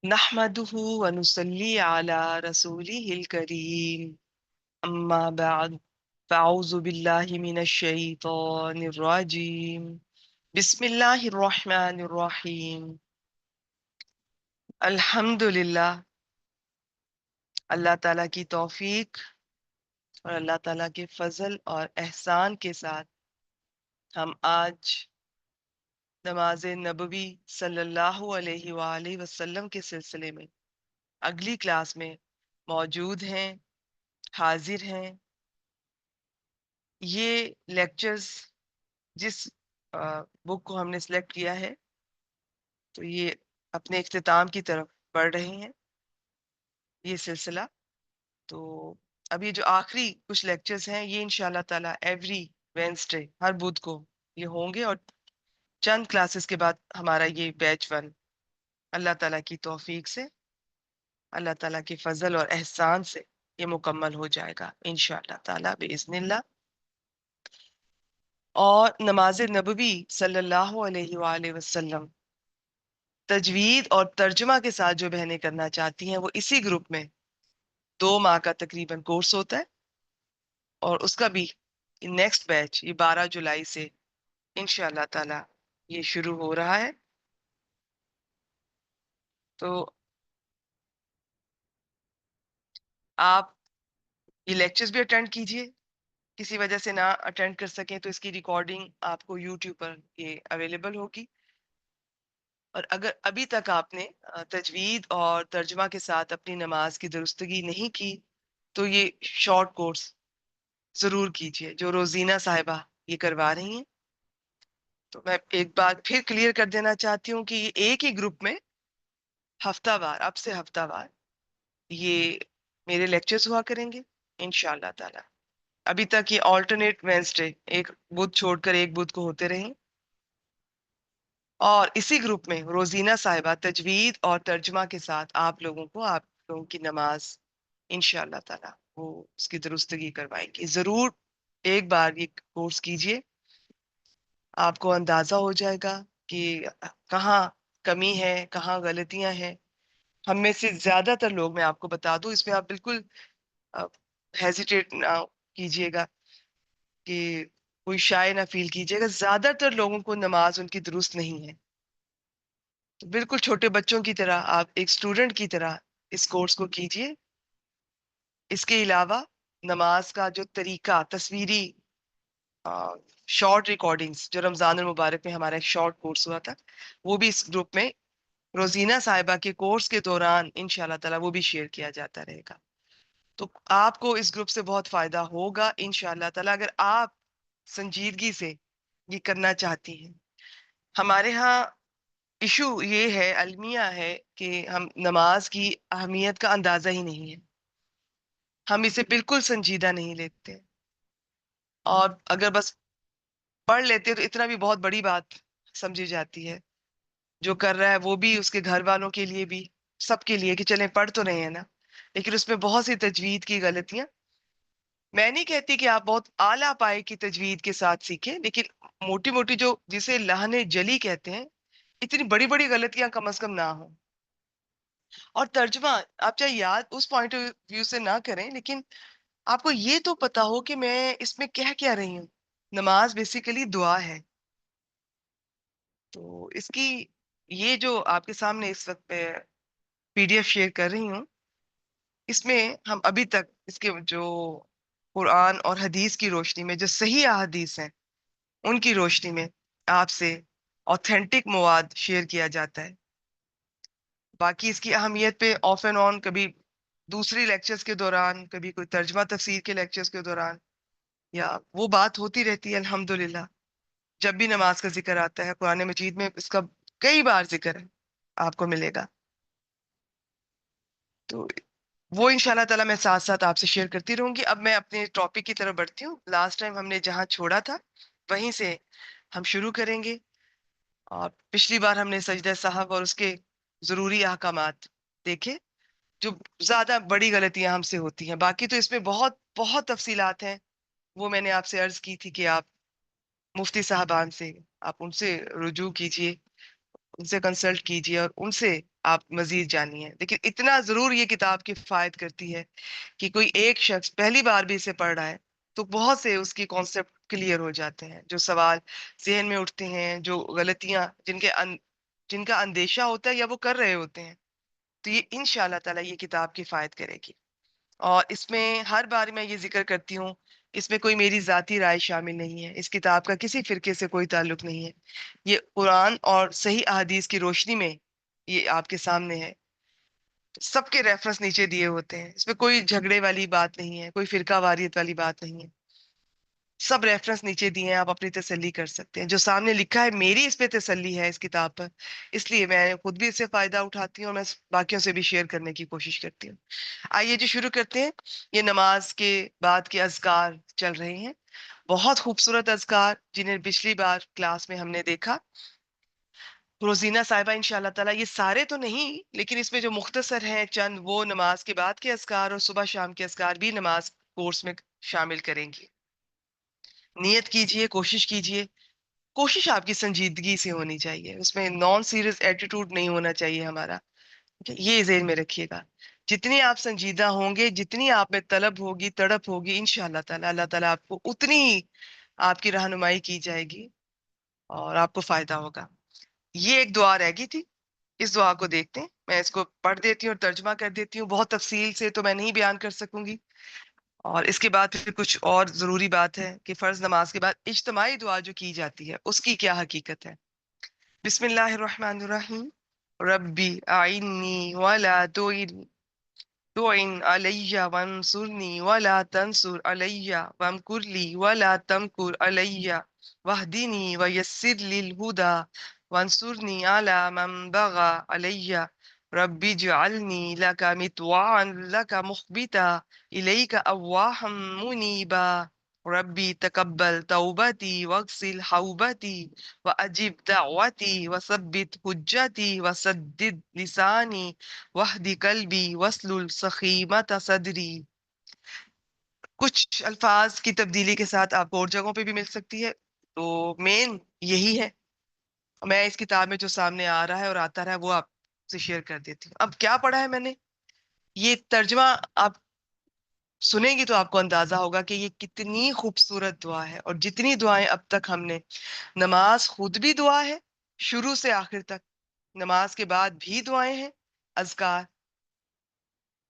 نحمده ونصلي على رسوله الكريم أما بعد فأعوذ بالله من الشيطان الرجيم بسم الله الرحمن الرحيم الحمد للہ اللہ تعالیٰ کی توفیق اور اللہ تعالیٰ کے فضل اور احسان کے ساتھ ہم آج نماز نبوی صلی اللہ علیہ وآلہ وسلم کے سلسلے میں اگلی کلاس میں موجود ہیں، حاضر ہیں۔ یہ لیکچرز جس بک کو ہم نے سلیکٹ کیا ہے تو یہ اپنے اختتام کی طرف بڑھ رہے ہیں یہ سلسلہ۔ تو اب یہ جو آخری کچھ لیکچرز ہیں یہ انشاءاللہ تعالی ایوری وینسڈے ہر بدھ کو یہ ہوں گے، اور چند کلاسز کے بعد ہمارا یہ بیچ ون اللہ تعالیٰ کی توفیق سے، اللہ تعالیٰ کے فضل اور احسان سے یہ مکمل ہو جائے گا انشاءاللہ تعالی باذن اللہ۔ اور نماز نبوی صلی اللہ علیہ وآلہ وسلم تجوید اور ترجمہ کے ساتھ جو بہنیں کرنا چاہتی ہیں وہ اسی گروپ میں 2 ماہ کا تقریباً کورس ہوتا ہے، اور اس کا بھی نیکسٹ بیچ یہ 12 جولائی سے انشاءاللہ تعالی یہ شروع ہو رہا ہے۔ تو آپ یہ لیکچرز بھی اٹینڈ کیجئے، کسی وجہ سے نہ اٹینڈ کر سکیں تو اس کی ریکارڈنگ آپ کو یوٹیوب پر یہ اویلیبل ہوگی۔ اور اگر ابھی تک آپ نے تجوید اور ترجمہ کے ساتھ اپنی نماز کی درستگی نہیں کی تو یہ شارٹ کورس ضرور کیجئے جو روزینہ صاحبہ یہ کروا رہی ہیں۔ تو میں ایک بار پھر کلیئر کر دینا چاہتی ہوں کہ یہ ایک ہی گروپ میں ہفتہ وار، اب سے ہفتہ وار یہ میرے لیکچرز ہوا کریں گے انشاءاللہ تعالی۔ ابھی تک یہ آلٹرنیٹ وینسڈے ایک بدھ چھوڑ کر ایک بدھ کو ہوتے رہیں، اور اسی گروپ میں روزینہ صاحبہ تجوید اور ترجمہ کے ساتھ آپ لوگوں کی نماز انشاءاللہ تعالی وہ اس کی درستگی کروائیں گے۔ ضرور ایک بار یہ کورس کیجئے، آپ کو اندازہ ہو جائے گا کہ کہاں کمی ہے، کہاں غلطیاں ہیں۔ ہم میں سے زیادہ تر لوگ، میں آپ کو بتا دوں، اس میں آپ بالکل ہیزیٹیٹ نہ کیجئے گا کہ کوئی شائع نہ فیل کیجئے گا، زیادہ تر لوگوں کو نماز ان کی درست نہیں ہے۔ تو بالکل چھوٹے بچوں کی طرح آپ ایک اسٹوڈنٹ کی طرح اس کورس کو کیجئے۔ اس کے علاوہ نماز کا جو طریقہ، تصویری شارٹ ریکارڈنگز جو رمضان المبارک میں ہمارا ایک شارٹ کورس ہوا تھا، وہ بھی اس گروپ میں روزینہ صاحبہ کے کورس کے دوران انشاءاللہ تعالی وہ بھی شیئر کیا جاتا رہے گا۔ تو آپ کو اس گروپ سے بہت فائدہ ہوگا انشاءاللہ تعالی اگر آپ سنجیدگی سے یہ کرنا چاہتی ہیں۔ ہمارے ہاں ایشو یہ ہے، المیہ ہے، کہ ہم نماز کی اہمیت کا اندازہ ہی نہیں ہے، ہم اسے بالکل سنجیدہ نہیں لیتے، اور اگر بس پڑھ لیتے تو اتنا بھی بہت بڑی بات سمجھی جاتی ہے۔ جو کر رہا ہے وہ بھی، اس کے گھر والوں کے لیے بھی، سب کے لیے، کہ چلیں پڑھ تو رہے ہیں نا، لیکن اس میں بہت سی تجوید کی غلطیاں۔ میں نہیں کہتی کہ آپ بہت اعلیٰ پائے کی تجوید کے ساتھ سیکھیں، لیکن موٹی موٹی جو جسے لحن جلی کہتے ہیں، اتنی بڑی بڑی غلطیاں کم از کم نہ ہوں۔ اور ترجمہ آپ چاہے یاد اس پوائنٹ آف ویو سے نہ کریں، لیکن آپ کو یہ تو پتا ہو کہ میں اس میں کہہ کیا رہی ہوں۔ نماز بیسیکلی دعا ہے، تو اس کی یہ جو آپ کے سامنے اس وقت پی ڈی ایف شیئر کر رہی ہوں، اس میں ہم ابھی تک اس کے جو قرآن اور حدیث کی روشنی میں جو صحیح احادیث ہیں ان کی روشنی میں آپ سے آتھینٹک مواد شیئر کیا جاتا ہے۔ باقی اس کی اہمیت پہ آف اینڈ آن کبھی دوسری لیکچرز کے دوران، کبھی کوئی ترجمہ تفسیر کے لیکچرز کے دوران، یا وہ بات ہوتی رہتی ہے الحمدللہ۔ جب بھی نماز کا ذکر آتا ہے قرآن مجید میں اس کا کئی بار ذکر ہے، آپ کو ملے گا۔ تو وہ انشاءاللہ تعالیٰ میں ساتھ ساتھ آپ سے شیئر کرتی رہوں گی۔ اب میں اپنے ٹاپک کی طرف بڑھتی ہوں۔ لاسٹ ٹائم ہم نے جہاں چھوڑا تھا وہیں سے ہم شروع کریں گے، اور پچھلی بار ہم نے سجدہ صاحب اور اس کے ضروری احکامات دیکھے، جو زیادہ بڑی غلطیاں ہم سے ہوتی ہیں۔ باقی تو اس میں بہت بہت تفصیلات ہیں، وہ میں نے آپ سے عرض کی تھی کہ آپ مفتی صاحبان سے، آپ ان سے رجوع کیجئے، ان سے کنسلٹ کیجیے اور ان سے آپ مزید جانیے. لیکن اتنا ضرور یہ کتاب کفایت کرتی ہے کہ کوئی ایک شخص پہلی بار بھی اسے پڑھ رہا ہے تو بہت سے اس کی کانسیپٹ کلیئر ہو جاتے ہیں. جو سوال ذہن میں اٹھتے ہیں، جو غلطیاں جن کا اندیشہ ہوتا ہے یا وہ کر رہے ہوتے ہیں، تو یہ انشاءاللہ تعالی یہ کتاب کفایت کرے گی. اور اس میں ہر بار میں یہ ذکر کرتی ہوں، اس میں کوئی میری ذاتی رائے شامل نہیں ہے. اس کتاب کا کسی فرقے سے کوئی تعلق نہیں ہے. یہ قرآن اور صحیح احادیث کی روشنی میں یہ آپ کے سامنے ہے. سب کے ریفرنس نیچے دیے ہوتے ہیں. اس میں کوئی جھگڑے والی بات نہیں ہے، کوئی فرقہ واریت والی بات نہیں ہے. سب ریفرنس نیچے دیے ہیں، آپ اپنی تسلی کر سکتے ہیں. جو سامنے لکھا ہے میری اس پہ تسلی ہے اس کتاب پر، اس لیے میں خود بھی اس سے فائدہ اٹھاتی ہوں اور میں باقیوں سے بھی شیئر کرنے کی کوشش کرتی ہوں. آئیے جی شروع کرتے ہیں. یہ نماز کے بعد کے اذکار چل رہے ہیں، بہت خوبصورت اذکار جنہیں پچھلی بار کلاس میں ہم نے دیکھا. روزینہ صاحبہ انشاءاللہ تعالی یہ سارے تو نہیں، لیکن اس میں جو مختصر ہیں چند، وہ نماز کے بعد کے اذکار اور صبح شام کے اذکار بھی نماز کورس میں شامل کریں گی. نیت کیجئے، کوشش کیجئے. کوشش آپ کی سنجیدگی سے ہونی چاہیے، اس میں نان سیریس ایٹیٹیوڈ نہیں ہونا چاہیے ہمارا. یہ ذہن میں رکھیے گا. جتنی آپ سنجیدہ ہوں گے، جتنی آپ میں طلب ہوگی، تڑپ ہوگی، انشاءاللہ تعالی اللہ تعالیٰ آپ کو اتنی آپ کی رہنمائی کی جائے گی اور آپ کو فائدہ ہوگا. یہ ایک دعا رہ گئی تھی، اس دعا کو دیکھتے ہیں. میں اس کو پڑھ دیتی ہوں اور ترجمہ کر دیتی ہوں. بہت تفصیل سے تو میں نہیں بیان کر سکوں گی. اور اس کے بعد پھر کچھ اور ضروری بات ہے کہ فرض نماز کے بعد اجتماعی دعا جو کی جاتی ہے اس کی کیا حقیقت ہے. بسم اللہ الرحمن الرحیم. ربی اعنی ولا تعن علی وانصرنی ولا تنصر علی وامکر لی ولا تمکر علی واہدنی ویسر لی الہدی وانصرنی علی من بغى علی ربی اجعلنی لک مطواعا لک مخبتا الیک اواہا منیبا ربی تقبل توبتی واغسل حوبتی واجب دعوتی وثبت حجتی وسدد لسانی وحدی قلبی وسلل سخیمت صدری. کچھ الفاظ کی تبدیلی کے ساتھ آپ کو اور جگہوں پہ بھی مل سکتی ہے، تو مین یہی ہے. میں اس کتاب میں جو سامنے آ رہا ہے اور آتا رہا ہے وہ آپ سے شیئر کر دیتی ہوں. اب کیا پڑھا ہے میں نے، یہ ترجمہ آپ سنیں گی تو آپ کو اندازہ ہوگا کہ یہ کتنی خوبصورت دعا ہے. اور جتنی دعائیں اب تک ہم نے، نماز خود بھی دعا ہے شروع سے آخر تک، نماز کے بعد بھی دعائیں ہیں، اذکار،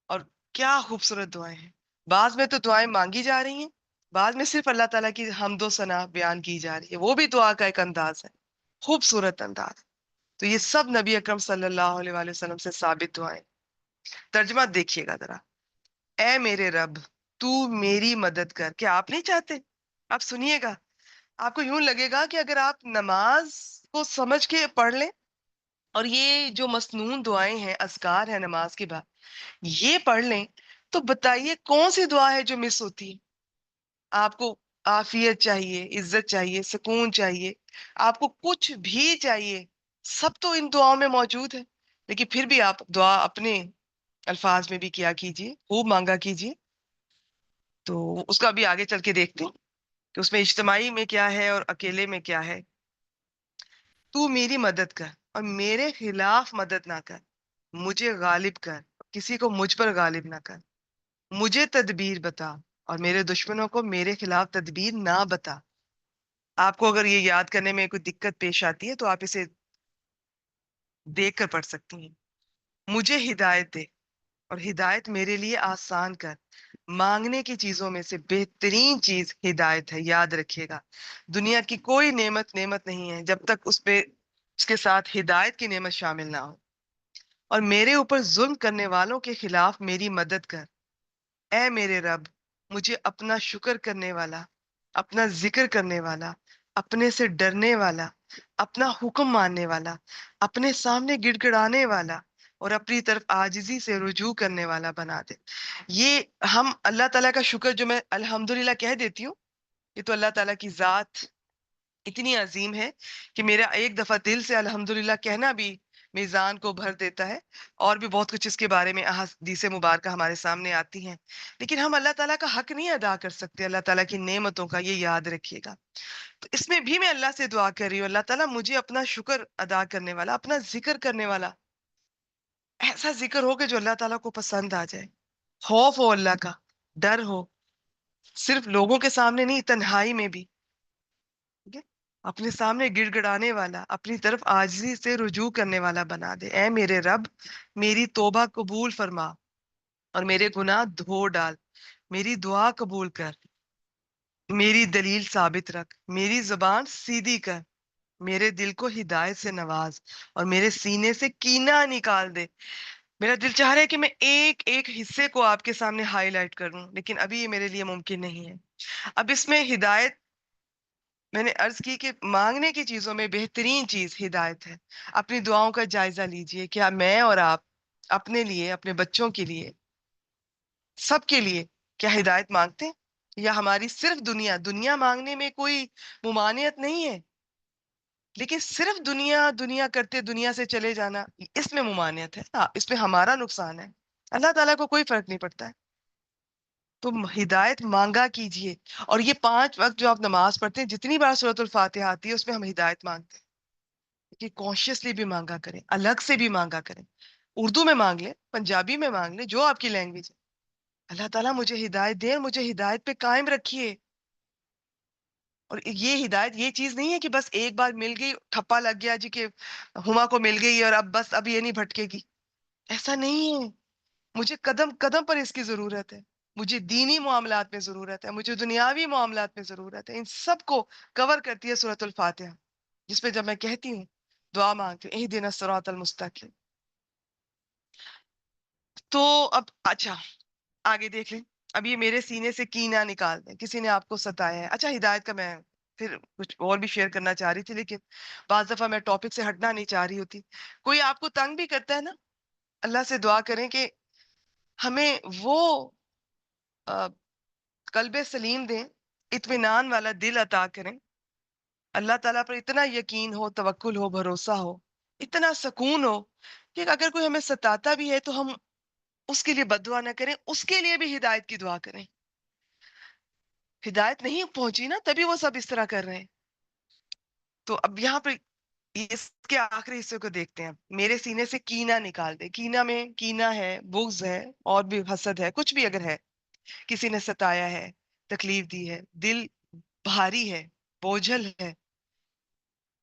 اور کیا خوبصورت دعائیں ہیں. بعض میں تو دعائیں مانگی جا رہی ہیں، بعض میں صرف اللہ تعالیٰ کی حمد و ثنا بیان کی جا رہی ہے. وہ بھی دعا کا ایک انداز ہے، خوبصورت انداز. تو یہ سب نبی اکرم صلی اللہ علیہ وآلہ وسلم سے ثابت دعائیں. ترجمہ دیکھیے گا ذرا. اے میرے رب تو میری مدد کر. کیا آپ نہیں چاہتے؟ آپ سنیے گا، آپ کو یوں لگے گا کہ اگر آپ نماز کو سمجھ کے پڑھ لیں اور یہ جو مسنون دعائیں ہیں، اذکار ہیں نماز کے بعد، یہ پڑھ لیں، تو بتائیے کون سی دعا ہے جو مس ہوتی ہے. آپ کو عافیت چاہیے، عزت چاہیے، سکون چاہیے، آپ کو کچھ بھی چاہیے، سب تو ان دعاؤں میں موجود ہے. لیکن پھر بھی آپ دعا اپنے الفاظ میں بھی کیا کیجیے، خوب مانگا کیجیے. تو اس کا بھی آگے چل کے دیکھتے ہیں کہ اس میں اجتماعی میں کیا ہے اور اکیلے میں کیا ہے. تو میری مدد کر اور میرے خلاف مدد نہ کر، مجھے غالب کر، کسی کو مجھ پر غالب نہ کر. مجھے تدبیر بتا اور میرے دشمنوں کو میرے خلاف تدبیر نہ بتا. آپ کو اگر یہ یاد کرنے میں کوئی دقت پیش آتی ہے تو آپ اسے دیکھ کر پڑھ سکتی ہیں. مجھے ہدایت دے اور ہدایت میرے لیے آسان کر. مانگنے کی چیزوں میں سے بہترین چیز ہدایت ہے، یاد رکھیے گا. دنیا کی کوئی نعمت نہیں ہے جب تک اس کے ساتھ ہدایت کی نعمت شامل نہ ہو. اور میرے اوپر ظلم کرنے والوں کے خلاف میری مدد کر. اے میرے رب مجھے اپنا شکر کرنے والا، اپنا ذکر کرنے والا، اپنے سے ڈرنے والا، اپنا حکم ماننے والا، اپنے سامنے گڑ گڑانے والا اور اپنی طرف عاجزی سے رجوع کرنے والا بنا دے. یہ ہم اللہ تعالیٰ کا شکر جو میں الحمدللہ کہہ دیتی ہوں، یہ تو اللہ تعالیٰ کی ذات اتنی عظیم ہے کہ میرا ایک دفعہ دل سے الحمدللہ کہنا بھی میزان کو بھر دیتا ہے، اور بھی بہت کچھ اس کے بارے میں احادیث مبارکہ ہمارے سامنے آتی ہیں. لیکن ہم اللہ تعالیٰ کا حق نہیں ادا کر سکتے اللہ تعالیٰ کی نعمتوں کا، یہ یاد رکھیے گا. تو اس میں بھی میں اللہ سے دعا کر رہی ہوں، اللہ تعالیٰ مجھے اپنا شکر ادا کرنے والا، اپنا ذکر کرنے والا ایسا ذکر ہو کہ جو اللہ تعالیٰ کو پسند آ جائے. خوف ہو اللہ کا، ڈر ہو، صرف لوگوں کے سامنے نہیں، تنہائی میں بھی. ٹھیک ہے؟ اپنے سامنے گڑ گڑانے والا، اپنی طرف عاجزی سے رجوع کرنے والا بنا دے. اے میرے رب، میری توبہ قبول فرما اور میرے گناہ دھو ڈال. میری دعا قبول کر، میری دلیل ثابت رکھ، میری زبان سیدھی کر، میرے دل کو ہدایت سے نواز اور میرے سینے سے کینہ نکال دے. میرا دل چاہ رہا ہے کہ میں ایک ایک حصے کو آپ کے سامنے ہائی لائٹ کروں، لیکن ابھی یہ میرے لیے ممکن نہیں ہے. اب اس میں ہدایت، میں نے عرض کی کہ مانگنے کی چیزوں میں بہترین چیز ہدایت ہے. اپنی دعاؤں کا جائزہ لیجئے. کیا میں اور آپ اپنے لیے، اپنے بچوں کے لیے، سب کے لیے کیا ہدایت مانگتے ہیں؟ یا ہماری صرف دنیا مانگنے میں کوئی ممانعت نہیں ہے، لیکن صرف دنیا دنیا کرتے دنیا سے چلے جانا، اس میں ممانعت ہے. اس میں ہمارا نقصان ہے. اللہ تعالیٰ کو کوئی فرق نہیں پڑتا ہے. تو ہدایت مانگا کیجئے. اور یہ 5 وقت جو آپ نماز پڑھتے ہیں، جتنی بار سورۃ الفاتحہ آتی ہے اس میں ہم ہدایت مانگتے ہیں. کہ کانشیسلی بھی مانگا کریں، الگ سے بھی مانگا کریں. اردو میں مانگ لیں، پنجابی میں مانگ لیں، جو آپ کی لینگویج ہے. اللہ تعالیٰ مجھے ہدایت دے، مجھے ہدایت پہ قائم رکھیے. اور یہ ہدایت یہ چیز نہیں ہے کہ بس ایک بار مل گئی، ٹھپا لگ گیا جی کہ ہما کو مل گئی اور اب بس اب یہ نہیں بھٹکے گی. ایسا نہیں ہے. مجھے قدم قدم پر اس کی ضرورت ہے. مجھے دینی معاملات میں ضرورت ہے، مجھے دنیاوی معاملات میں ضرورت ہے. ان سب کو کور کرتی ہے سورۃ الفاتحہ، جس پہ جب میں کہتی ہوں، دعا مانگتی ہوں، اہدنا الصراط المستقیم. تو اب اچھا آگے دیکھ لیں. اب یہ میرے سینے سے کینہ نکال دیں. کسی نے آپ کو ستایا ہے. اچھا ہدایت کا میں پھر کچھ اور بھی شیئر کرنا چاہ رہی تھی، لیکن بعض دفعہ میں ٹاپک سے ہٹنا نہیں چاہ رہی ہوتی. کوئی آپ کو تنگ بھی کرتا ہے نا، اللہ سے دعا کریں کہ ہمیں وہ قلب سلیم دیں، اطمینان والا دل عطا کریں. اللہ تعالیٰ پر اتنا یقین ہو، توکل ہو، بھروسہ ہو، اتنا سکون ہو کہ اگر کوئی ہمیں ستاتا بھی ہے تو ہم اس کے لیے بد دعا نہ کریں، اس کے لیے بھی ہدایت کی دعا کریں. ہدایت نہیں پہنچی نا، تبھی وہ سب اس طرح کر رہے ہیں. تو اب یہاں پہ اس کے آخری حصے کو دیکھتے ہیں. میرے سینے سے کینہ نکال دے. کینہ میں کینہ ہے، بغض ہے، اور بھی حسد ہے، کچھ بھی اگر ہے، کسی نے ستایا ہے، تکلیف دی ہے، دل بھاری ہے، بوجھل ہے.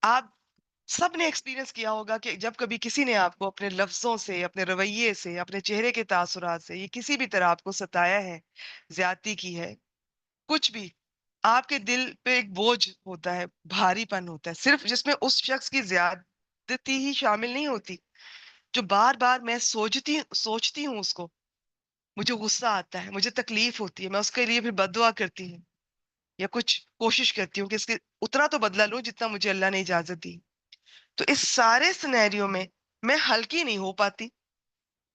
آپ سب نے ایکسپیرینس کیا ہوگا کہ جب کبھی کسی نے آپ کو اپنے لفظوں سے، اپنے رویے سے، اپنے چہرے کے تاثرات سے، یہ کسی بھی طرح آپ کو ستایا ہے، زیادتی کی ہے، کچھ بھی، آپ کے دل پہ ایک بوجھ ہوتا ہے، بھاری پن ہوتا ہے، صرف جس میں اس شخص کی زیادتی ہی شامل نہیں ہوتی. جو بار بار میں سوچتی ہوں اس کو، مجھے غصہ آتا ہے، مجھے تکلیف ہوتی ہے، میں اس کے لیے پھر بد دعا کرتی ہوں، یا کچھ کوشش کرتی ہوں کہ اس کے اتنا تو بدلہ لوں جتنا مجھے اللہ نے اجازت دی. تو اس سارے سینیریو میں میں ہلکی نہیں ہو پاتی،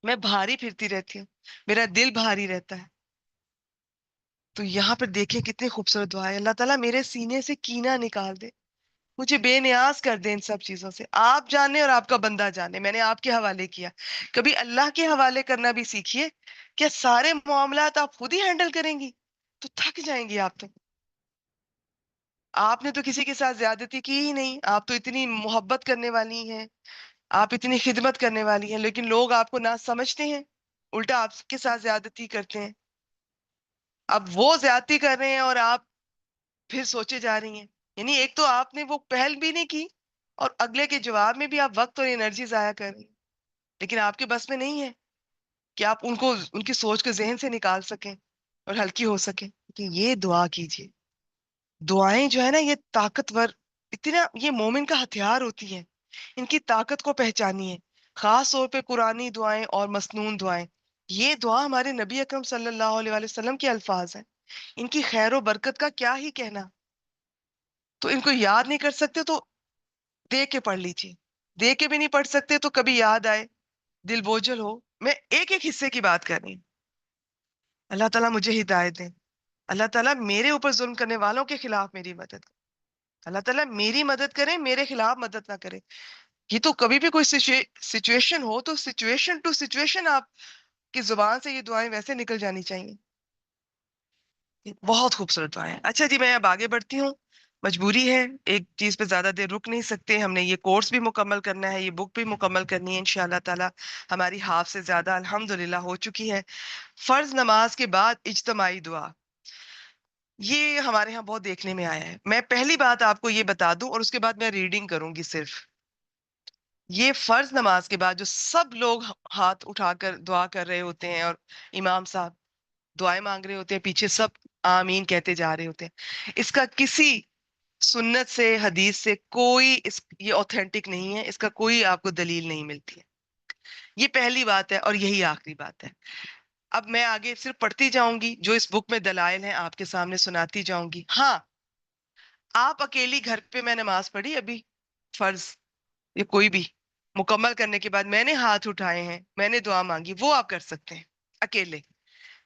میں بھاری پھرتی رہتی ہوں، میرا دل بھاری رہتا ہے. تو یہاں پر دیکھیں کتنی خوبصورت دعا ہے. اللہ تعالیٰ میرے سینے سے کینہ نکال دے، مجھے بے نیاز کر دے ان سب چیزوں سے. آپ جانے اور آپ کا بندہ جانے، میں نے آپ کے حوالے کیا. کبھی اللہ کے حوالے کرنا بھی سیکھیے. کیا سارے معاملات آپ خود ہی ہینڈل کریں گی تو تھک جائیں گی آپ. تو آپ نے تو کسی کے ساتھ زیادتی کی ہی نہیں، آپ تو اتنی محبت کرنے والی ہیں، آپ اتنی خدمت کرنے والی ہیں، لیکن لوگ آپ کو نہ سمجھتے ہیں، الٹا آپ کے ساتھ زیادتی کرتے ہیں. اب وہ زیادتی کر رہے ہیں اور آپ پھر سوچے جا رہی ہیں. یعنی ایک تو آپ نے وہ پہل بھی نہیں کی، اور اگلے کے جواب میں بھی آپ وقت اور انرجی ضائع کر رہی ہیں. لیکن آپ کے بس میں نہیں ہے کہ آپ ان کو، ان کی سوچ کو ذہن سے نکال سکیں اور ہلکی ہو سکیں. کہ یہ دعا کیجیے. دعائیں جو ہے نا، یہ طاقتور، اتنا یہ مومن کا ہتھیار ہوتی ہے. ان کی طاقت کو پہچانیے. خاص طور پہ قرآنی دعائیں اور مسنون دعائیں. یہ دعا ہمارے نبی اکرم صلی اللہ علیہ وآلہ وسلم کے الفاظ ہیں. ان کی خیر و برکت کا کیا ہی کہنا. تو ان کو یاد نہیں کر سکتے تو دیکھ کے پڑھ لیجیے. دیکھ کے بھی نہیں پڑھ سکتے تو کبھی یاد آئے، دل بوجھل ہو. میں ایک ایک حصے کی بات کر رہی ہوں. اللہ تعالیٰ مجھے ہدایت دیں. اللہ تعالیٰ میرے اوپر ظلم کرنے والوں کے خلاف میری مدد کریں. اللہ تعالیٰ میری مدد کریں، میرے خلاف مدد نہ کرے. یہ تو کبھی بھی کوئی سچویشن ہو تو سچویشن ٹو سچویشن آپ کی زبان سے یہ دعائیں ویسے نکل جانی چاہیے. بہت خوبصورت دعائیں. اچھا جی میں اب آگے بڑھتی ہوں. مجبوری ہے، ایک چیز پہ زیادہ دیر رک نہیں سکتے. ہم نے یہ کورس بھی مکمل کرنا ہے، یہ بک بھی مکمل کرنی ہے انشاءاللہ تعالی. ہماری ہاف سے زیادہ الحمدللہ ہو چکی ہے. فرض نماز کے بعد اجتماعی دعا، یہ ہمارے ہاں بہت دیکھنے میں آیا ہے. میں پہلی بات آپ کو یہ بتا دوں اور اس کے بعد میں ریڈنگ کروں گی. صرف یہ فرض نماز کے بعد جو سب لوگ ہاتھ اٹھا کر دعا کر رہے ہوتے ہیں اور امام صاحب دعائیں مانگ رہے ہوتے ہیں، پیچھے سب آمین کہتے جا رہے ہوتے ہیں، اس کا کسی سنت سے حدیث سے کوئی یہ اوتھینٹک نہیں ہے. اس کا کوئی آپ کو دلیل نہیں ملتی ہے. یہ پہلی بات ہے اور یہی آخری بات ہے. اب میں آگے صرف پڑھتی جاؤں گی، جو اس بک میں دلائل ہیں آپ کے سامنے سناتی جاؤں گی. ہاں آپ اکیلی گھر پہ میں نماز پڑھی ابھی فرض یا کوئی بھی مکمل کرنے کے بعد میں نے ہاتھ اٹھائے ہیں، میں نے دعا مانگی، وہ آپ کر سکتے ہیں اکیلے.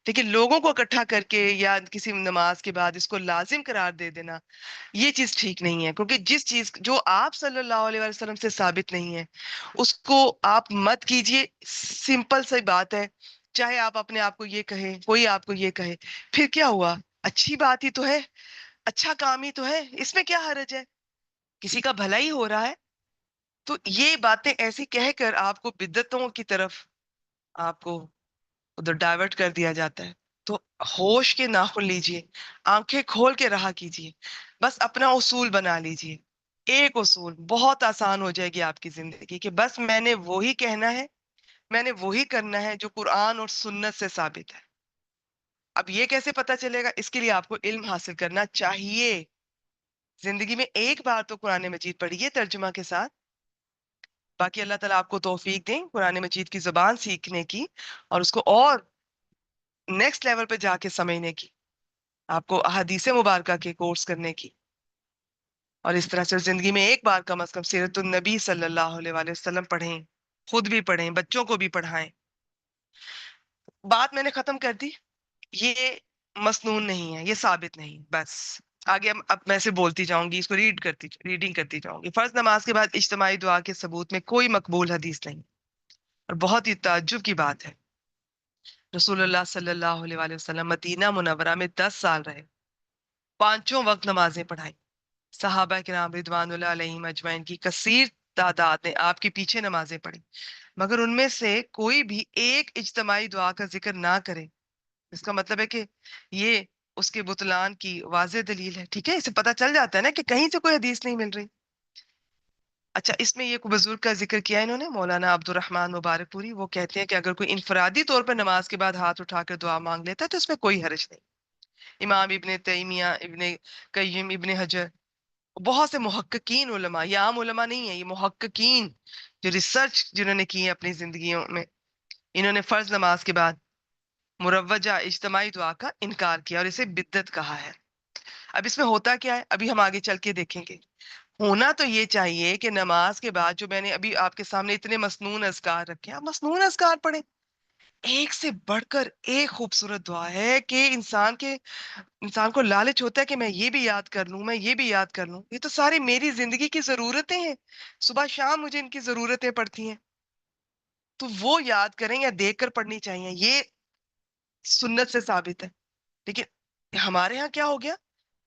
لیکن لوگوں کو اکٹھا کر کے یا کسی نماز کے بعد اس کو لازم قرار دے دینا، یہ چیز ٹھیک نہیں ہے. کیونکہ جس چیز جو آپ صلی اللہ علیہ وسلم سے ثابت نہیں ہے اس کو آپ مت کیجئے. سمپل سی بات ہے. چاہے آپ اپنے آپ کو یہ کہیں، کوئی آپ کو یہ کہے، پھر کیا ہوا؟ اچھی بات ہی تو ہے، اچھا کام ہی تو ہے، اس میں کیا حرج ہے؟ کسی کا بھلا ہی ہو رہا ہے. تو یہ باتیں ایسی کہہ کر آپ کو بدعتوں کی طرف آپ کو ادھر ڈائیورٹ کر دیا جاتا ہے. تو ہوش کے ناخن لیجئے، آنکھیں کھول کے رہا کیجئے. بس اپنا اصول بنا لیجئے. ایک اصول بہت آسان ہو جائے گی آپ کی زندگی کہ بس میں نے وہی کہنا ہے، میں نے وہی کرنا ہے جو قرآن اور سنت سے ثابت ہے. اب یہ کیسے پتا چلے گا؟ اس کے لیے آپ کو علم حاصل کرنا چاہیے. زندگی میں ایک بار تو قرآن مجید پڑھیے ترجمہ کے ساتھ. باقی اللہ تعالیٰ آپ کو توفیق دیں قرآن مجید کی زبان سیکھنے کی اور اس کو اور نیکسٹ لیول پہ جا کے سمجھنے کی، آپ کو احادیث مبارکہ کے کورس کرنے کی. اور اس طرح سے زندگی میں ایک بار کم از کم سیرت النبی صلی اللہ علیہ وآلہ وسلم پڑھیں، خود بھی پڑھیں، بچوں کو بھی پڑھائیں. بات میں نے ختم کر دی. یہ مسنون نہیں ہے، یہ ثابت نہیں. بس آگے اب میں سے بولتی جاؤں گی، اس کو ریڈنگ کرتی جاؤں گی. فرض نماز کے بعد اجتماعی دعا کے ثبوت میں کوئی مقبول حدیث نہیں. اور بہت ہی تعجب کی بات ہے، رسول اللہ صلی اللہ علیہ وآلہ وسلم مدینہ منورہ میں 10 سال رہے، پانچوں وقت نمازیں پڑھائی. صحابہ کرام رضوان اللہ علیہم اجمعین کی کثیر تعداد نے آپ کے پیچھے نمازیں پڑھی، مگر ان میں سے کوئی بھی ایک اجتماعی دعا کا ذکر نہ کرے. اس کا مطلب ہے کہ یہ اس کے بطلان کی واضح دلیل ہے. ٹھیک ہے، اسے پتہ چل جاتا ہے نا کہ کہیں سے کوئی حدیث نہیں مل رہی. اچھا اس میں یہ کوئی بزرگ کا ذکر کیا انہوں نے، مولانا عبد الرحمن مبارک پوری. وہ کہتے ہیں کہ اگر کوئی انفرادی طور پر نماز کے بعد ہاتھ اٹھا کر دعا مانگ لیتا ہے تو اس میں کوئی حرج نہیں. امام ابن تیمیہ، ابن قیم، ابن حجر، بہت سے محققین علماء، یہ عام علماء نہیں ہے، یہ محققین جو ریسرچ جنہوں نے کی ہے اپنی زندگیوں میں، انہوں نے فرض نماز کے بعد مروجہ اجتماعی دعا کا انکار کیا اور اسے بدعت کہا ہے. اب اس میں ہوتا کیا ہے ابھی ہم آگے چل کے دیکھیں گے. ہونا تو یہ چاہیے کہ نماز کے بعد جو میں نے ابھی آپ کے سامنے اتنے مسنون اذکار رکھے ہیں، آپ مسنون اذکار پڑھیں. ایک سے بڑھ کر ایک خوبصورت دعا ہے کہ انسان کو لالچ ہوتا ہے کہ میں یہ بھی یاد کر لوں، میں یہ بھی یاد کر لوں. یہ تو ساری میری زندگی کی ضرورتیں ہیں، صبح شام مجھے ان کی ضرورتیں پڑتی ہیں، تو وہ یاد کریں یا دیکھ کر پڑھنی چاہیے. یہ سنت سے ثابت ہے. لیکن ہمارے ہاں کیا ہو گیا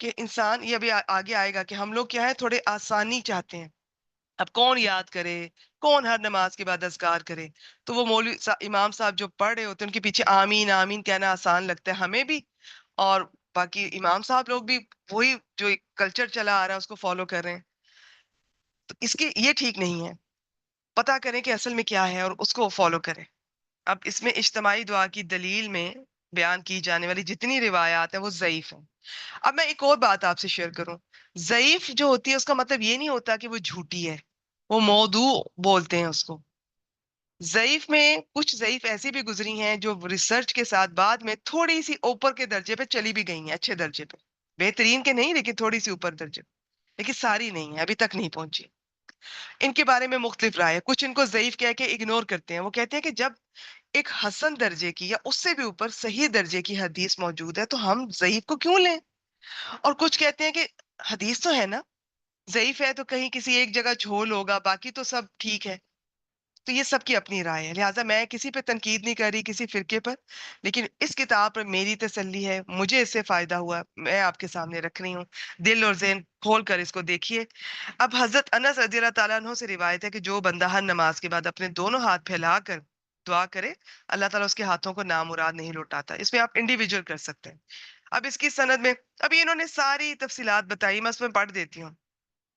کہ انسان، یہ ابھی آگے آئے گا کہ ہم لوگ کیا ہے تھوڑے آسانی چاہتے ہیں. اب کون یاد کرے، کون ہر نماز کے بعد اذکار کرے؟ تو وہ امام صاحب جو پڑھ رہے ہوتے ہیں ان کے پیچھے آمین آمین کہنا آسان لگتا ہے ہمیں بھی، اور باقی امام صاحب لوگ بھی وہی جو کلچر چلا آ رہا ہے اس کو فالو کر رہے ہیں. تو اس کی یہ ٹھیک نہیں ہے. پتا کریں کہ اصل میں کیا ہے اور اس کو فالو کریں. اب اس میں اجتماعی دعا کی دلیل میں بیان کی جانے والی جتنی روایات ہیں وہ ضعیف ہیں. اب میں ایک اور بات آپ سے شیئر کروں. ضعیف جو ہوتی ہے اس کا مطلب یہ نہیں ہوتا کہ وہ جھوٹی ہے، وہ موضوع بولتے ہیں اس کو. ضعیف میں کچھ ضعیف ایسی بھی گزری ہیں جو ریسرچ کے ساتھ بعد میں تھوڑی سی اوپر کے درجے پہ چلی بھی گئی ہیں، اچھے درجے پہ، بہترین کے نہیں لیکن تھوڑی سی اوپر درجے پہ، لیکن ساری نہیں ہیں، ابھی تک نہیں پہنچی. ان کے بارے میں مختلف رائے، کچھ ان کو ضعیف کہہ کے اگنور کرتے ہیں. وہ کہتے ہیں کہ جب ایک حسن درجے کی یا اس سے بھی اوپر صحیح درجے کی حدیث موجود ہے تو ہم ضعیف کو کیوں لیں؟ اور کچھ کہتے ہیں کہ حدیث تو ہے نا، ضعیف ہے تو کہیں کسی ایک جگہ جھول ہوگا، باقی تو سب ٹھیک ہے. تو یہ سب کی اپنی رائے ہے، لہٰذا میں کسی پہ تنقید نہیں کر رہی کسی فرقے پر، لیکن اس کتاب پر میری تسلی ہے، مجھے اس سے فائدہ ہوا، میں آپ کے سامنے رکھ رہی ہوں. دل اور ذہن کھول کر اس کو دیکھیے. اب حضرت انس رضی اللہ تعالیٰ عنہ سے روایت ہے کہ جو بندہ ہر نماز کے بعد اپنے دونوں ہاتھ پھیلا کر دعا کرے، اللہ تعالیٰ اس کے ہاتھوں کو نامراد نہیں لوٹاتا. اس میں آپ انڈیویجول کر سکتے ہیں. اب اس کی سند میں ابھی انہوں نے ساری تفصیلات بتائی، میں اس میں پڑھ دیتی ہوں.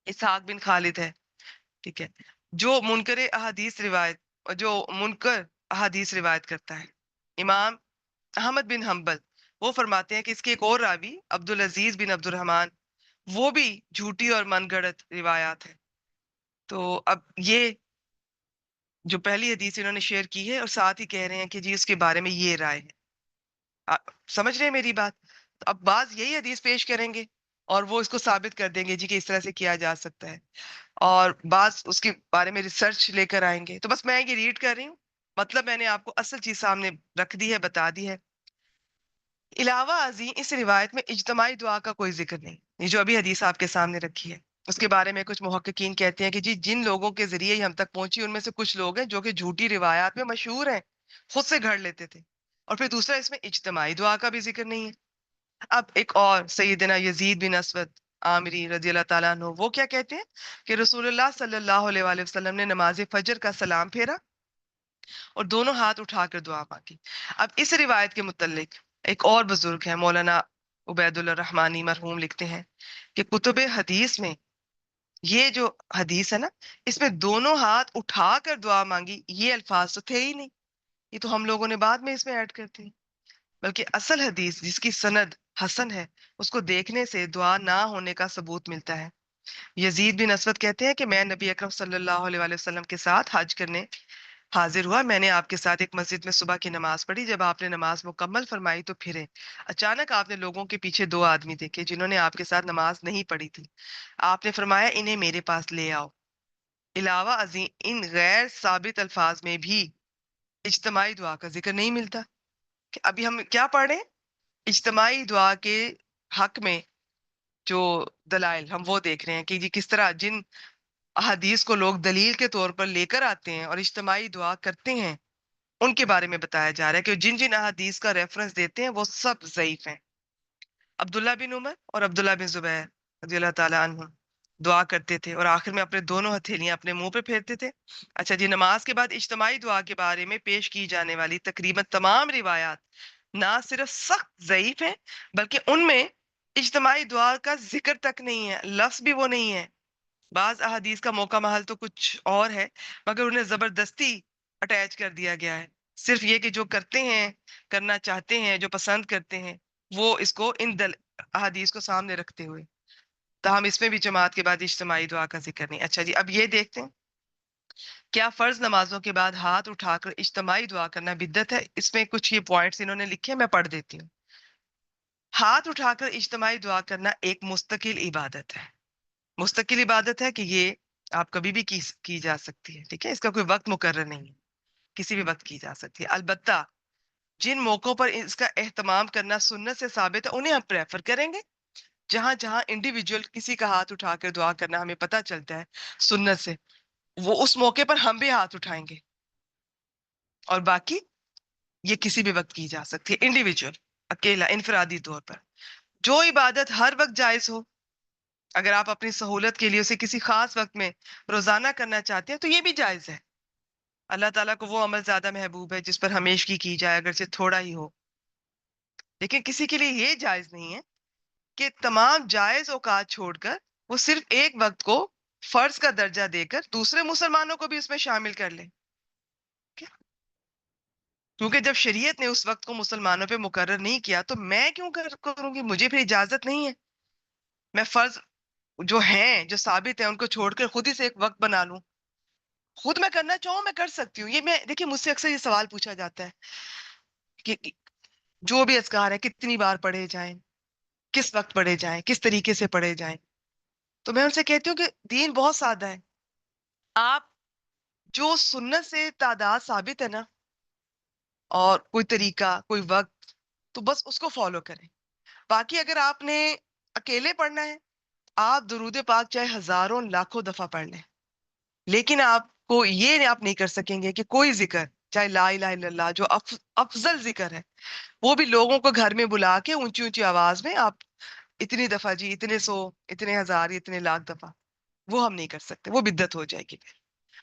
اسحاق بن خالد ہے، ٹھیک ہے، جو منکر احادیث روایت کرتا ہے. امام احمد بن حنبل وہ فرماتے ہیں کہ اس کے ایک اور راوی عبدالعزیز بن عبد الرحمن، وہ بھی جھوٹی اور من گھڑت روایات ہے. تو اب یہ جو پہلی حدیث انہوں نے شیئر کی ہے، اور ساتھ ہی کہہ رہے ہیں کہ جی اس کے بارے میں یہ رائے ہے. سمجھ رہے ہیں میری بات؟ تو اب بعض یہی حدیث پیش کریں گے اور وہ اس کو ثابت کر دیں گے جی کہ اس طرح سے کیا جا سکتا ہے، اور بعض اس کے بارے میں ریسرچ لے کر آئیں گے. تو بس میں یہ ریڈ کر رہی ہوں، مطلب میں نے آپ کو اصل چیز سامنے رکھ دی ہے، بتا دی ہے. علاوہ ازیں اس روایت میں اجتماعی دعا کا کوئی ذکر نہیں. یہ جو ابھی حدیث آپ کے سامنے رکھی ہے، اس کے بارے میں کچھ محققین کہتے ہیں کہ جی جن لوگوں کے ذریعے یہ ہم تک پہنچی ان میں سے کچھ لوگ ہیں جو کہ جھوٹی روایات میں مشہور ہیں، خود سے گھڑ لیتے تھے. اور پھر دوسرا، اس میں اجتماعی دعا کا بھی ذکر نہیں ہے. اب ایک اور سیدنا یزید بن اسود عامری رضی اللہ تعالیٰ عنہ، وہ کیا کہتے ہیں کہ رسول اللہ صلی اللہ علیہ وآلہ وسلم نے نماز فجر کا سلام پھیرا اور دونوں ہاتھ اٹھا کر دعا مانگی. اب اس روایت کے متعلق ایک اور بزرگ ہیں، مولانا عبید اللہ رحمانی مرحوم، لکھتے ہیں کہ کتب حدیث میں یہ جو حدیث ہے نا، اس میں دونوں ہاتھ اٹھا کر دعا مانگی، یہ الفاظ تو تھے ہی نہیں، یہ تو ہم لوگوں نے بعد میں اس میں ایڈ کرتے ہیں. بلکہ اصل حدیث جس کی سند حسن ہے، اس کو دیکھنے سے دعا نہ ہونے کا ثبوت ملتا ہے. یزید بن اسود کہتے ہیں کہ میں نبی اکرم صلی اللہ علیہ وآلہ وسلم کے ساتھ حج کرنے حاضر ہوا. میں نے آپ کے ساتھ ایک مسجد میں صبح کی نماز پڑھی. جب آپ نے نماز مکمل فرمائی تو پھرے. اچانک آپ نے لوگوں کے پیچھے دو آدمی دیکھے جنہوں نے آپ کے ساتھ نماز نہیں پڑھی تھی. آپ نے فرمایا انہیں میرے پاس لے آؤ. علاوہ ازیں ان غیر ثابت الفاظ میں بھی اجتماعی دعا کا ذکر نہیں ملتا. کہ ابھی ہم کیا پڑھ رہے ہیں؟ اجتماعی دعا کے حق میں جو دلائل ہم وہ دیکھ رہے ہیں کہ جی کس طرح جن احادیث کو لوگ دلیل کے طور پر لے کر آتے ہیں اور اجتماعی دعا کرتے ہیں، ان کے بارے میں بتایا جا رہا ہے کہ جن جن احادیث کا ریفرنس دیتے ہیں وہ سب ضعیف ہیں. عبداللہ بن عمر اور عبداللہ بن زبیر رضی اللہ تعالیٰ عنہ دعا کرتے تھے اور آخر میں اپنے دونوں ہتھیلیاں اپنے منہ پہ پھیرتے تھے. اچھا جی، نماز کے بعد اجتماعی دعا کے بارے میں پیش کی جانے والی تقریباً تمام روایات نہ صرف سخت ضعیف ہیں، بلکہ ان میں اجتماعی دعا کا ذکر تک نہیں ہے، لفظ بھی وہ نہیں ہے. بعض احادیث کا موقع محل تو کچھ اور ہے، مگر انہیں زبردستی اٹیچ کر دیا گیا ہے. صرف یہ کہ جو کرتے ہیں، کرنا چاہتے ہیں، جو پسند کرتے ہیں، وہ اس کو ان احادیث کو سامنے رکھتے ہوئے، تاہم اس میں بھی جماعت کے بعد اجتماعی دعا کا ذکر نہیں. اچھا جی، اب یہ دیکھتے ہیں کیا فرض نمازوں کے بعد ہاتھ اٹھا کر اجتماعی دعا کرنا بدعت ہے. اس میں کچھ یہ پوائنٹس انہوں نے لکھے، میں پڑھ دیتی ہوں. ہاتھ اٹھا کر اجتماعی دعا کرنا ایک مستقل عبادت ہے. مستقل عبادت ہے کہ یہ آپ کبھی بھی کی جا سکتی ہے، ٹھیک ہے، اس کا کوئی وقت مقرر نہیں ہے، کسی بھی وقت کی جا سکتی ہے. البتہ جن موقعوں پر اس کا اہتمام کرنا سنت سے ثابت ہے انہیں ہم پریفر کریں گے. جہاں جہاں انڈیویجول کسی کا ہاتھ اٹھا کر دعا کرنا ہمیں پتہ چلتا ہے سنت سے، وہ اس موقع پر ہم بھی ہاتھ اٹھائیں گے. اور باقی یہ کسی بھی وقت کی جا سکتی ہے، انڈیویجول، اکیلا، انفرادی طور پر. جو عبادت ہر وقت جائز ہو، اگر آپ اپنی سہولت کے لیے اسے کسی خاص وقت میں روزانہ کرنا چاہتے ہیں تو یہ بھی جائز ہے. اللہ تعالیٰ کو وہ عمل زیادہ محبوب ہے جس پر ہمیشگی کی جائے اگرچہ تھوڑا ہی ہو. لیکن کسی کے لیے یہ جائز نہیں ہے کہ تمام جائز اوقات چھوڑ کر وہ صرف ایک وقت کو فرض کا درجہ دے کر دوسرے مسلمانوں کو بھی اس میں شامل کر لے. کیونکہ جب شریعت نے اس وقت کو مسلمانوں پہ مقرر نہیں کیا تو میں کیوں کروں گی؟ مجھے پھر اجازت نہیں ہے میں فرض جو ہیں، جو ثابت ہیں، ان کو چھوڑ کر خود ہی سے ایک وقت بنا لوں. خود میں کرنا چاہوں میں کر سکتی ہوں. یہ میں دیکھیے مجھ سے اکثر یہ سوال پوچھا جاتا ہے کہ جو بھی اذکار ہے کتنی بار پڑھے جائیں، کس وقت پڑھے جائیں، کس طریقے سے پڑھے جائیں. تو میں ان سے کہتی ہوں کہ دین بہت سادہ ہے. آپ جو سنت سے تعداد ثابت ہے نا، اور کوئی طریقہ، کوئی وقت، تو بس اس کو فالو کریں. باقی اگر آپ نے اکیلے پڑھنا ہے، آپ درود پاک چاہے ہزاروں لاکھوں دفعہ پڑھ لیں، لیکن آپ کو یہ آپ نہیں کر سکیں گے کہ کوئی ذکر، چاہے لا الہ الا اللہ جو افضل ذکر ہے، وہ بھی لوگوں کو گھر میں بلا کے اونچی اونچی آواز میں آپ اتنی دفعہ جی، اتنے سو، اتنے ہزار، اتنے لاکھ دفعہ، وہ ہم نہیں کر سکتے، وہ بدعت ہو جائے گی پھر۔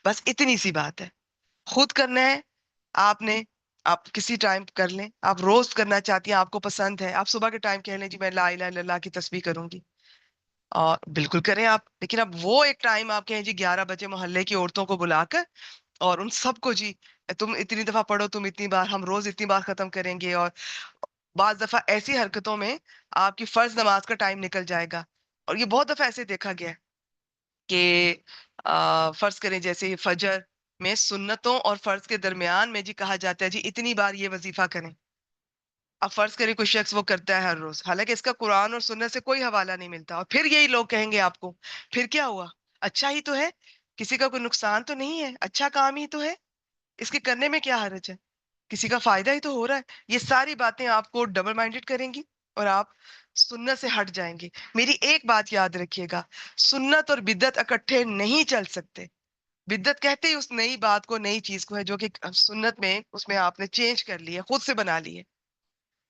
بس اتنی سی بات ہے، خود کرنا ہے آپ نے، آپ کسی ٹائم کر لیں، آپ روز کرنا چاہتی ہیں، آپ کو پسند ہے، آپ صبح کے ٹائم کہہ لیں جی میں لا الہ الا اللہ کی تسبیح کروں گی، اور بالکل کریں آپ، لیکن اب وہ ایک ٹائم آپ کہیں جی 11 بجے محلے کی عورتوں کو بلا کر اور ان سب کو جی تم اتنی دفعہ پڑھو، تم اتنی بار، ہم روز اتنی بار ختم کریں گے، اور بعض دفعہ ایسی حرکتوں میں آپ کی فرض نماز کا ٹائم نکل جائے گا، اور یہ بہت دفعہ ایسے دیکھا گیا ہے کہ فرض کریں جیسے فجر میں سنتوں اور فرض کے درمیان میں جی کہا جاتا ہے جی اتنی بار یہ وظیفہ کریں، اب فرض کریں کوئی شخص وہ کرتا ہے ہر روز، حالانکہ اس کا قرآن اور سنت سے کوئی حوالہ نہیں ملتا، اور پھر یہی لوگ کہیں گے آپ کو پھر کیا ہوا، اچھا ہی تو ہے، کسی کا کوئی نقصان تو نہیں ہے، اچھا کام ہی تو ہے، اس کے کرنے میں کیا حرج ہے، کسی کا فائدہ ہی تو ہو رہا ہے۔ یہ ساری باتیں آپ کو ڈبل مائنڈڈ کریں گی اور آپ سنت سے ہٹ جائیں گے۔ میری ایک بات یاد رکھیے گا، سنت اور بدعت اکٹھے نہیں چل سکتے۔ بدعت کہتے ہی اس نئی بات کو، نئی چیز کو ہے جو کہ سنت میں اس میں آپ نے چینج کر لی ہے، خود سے بنا لی ہے۔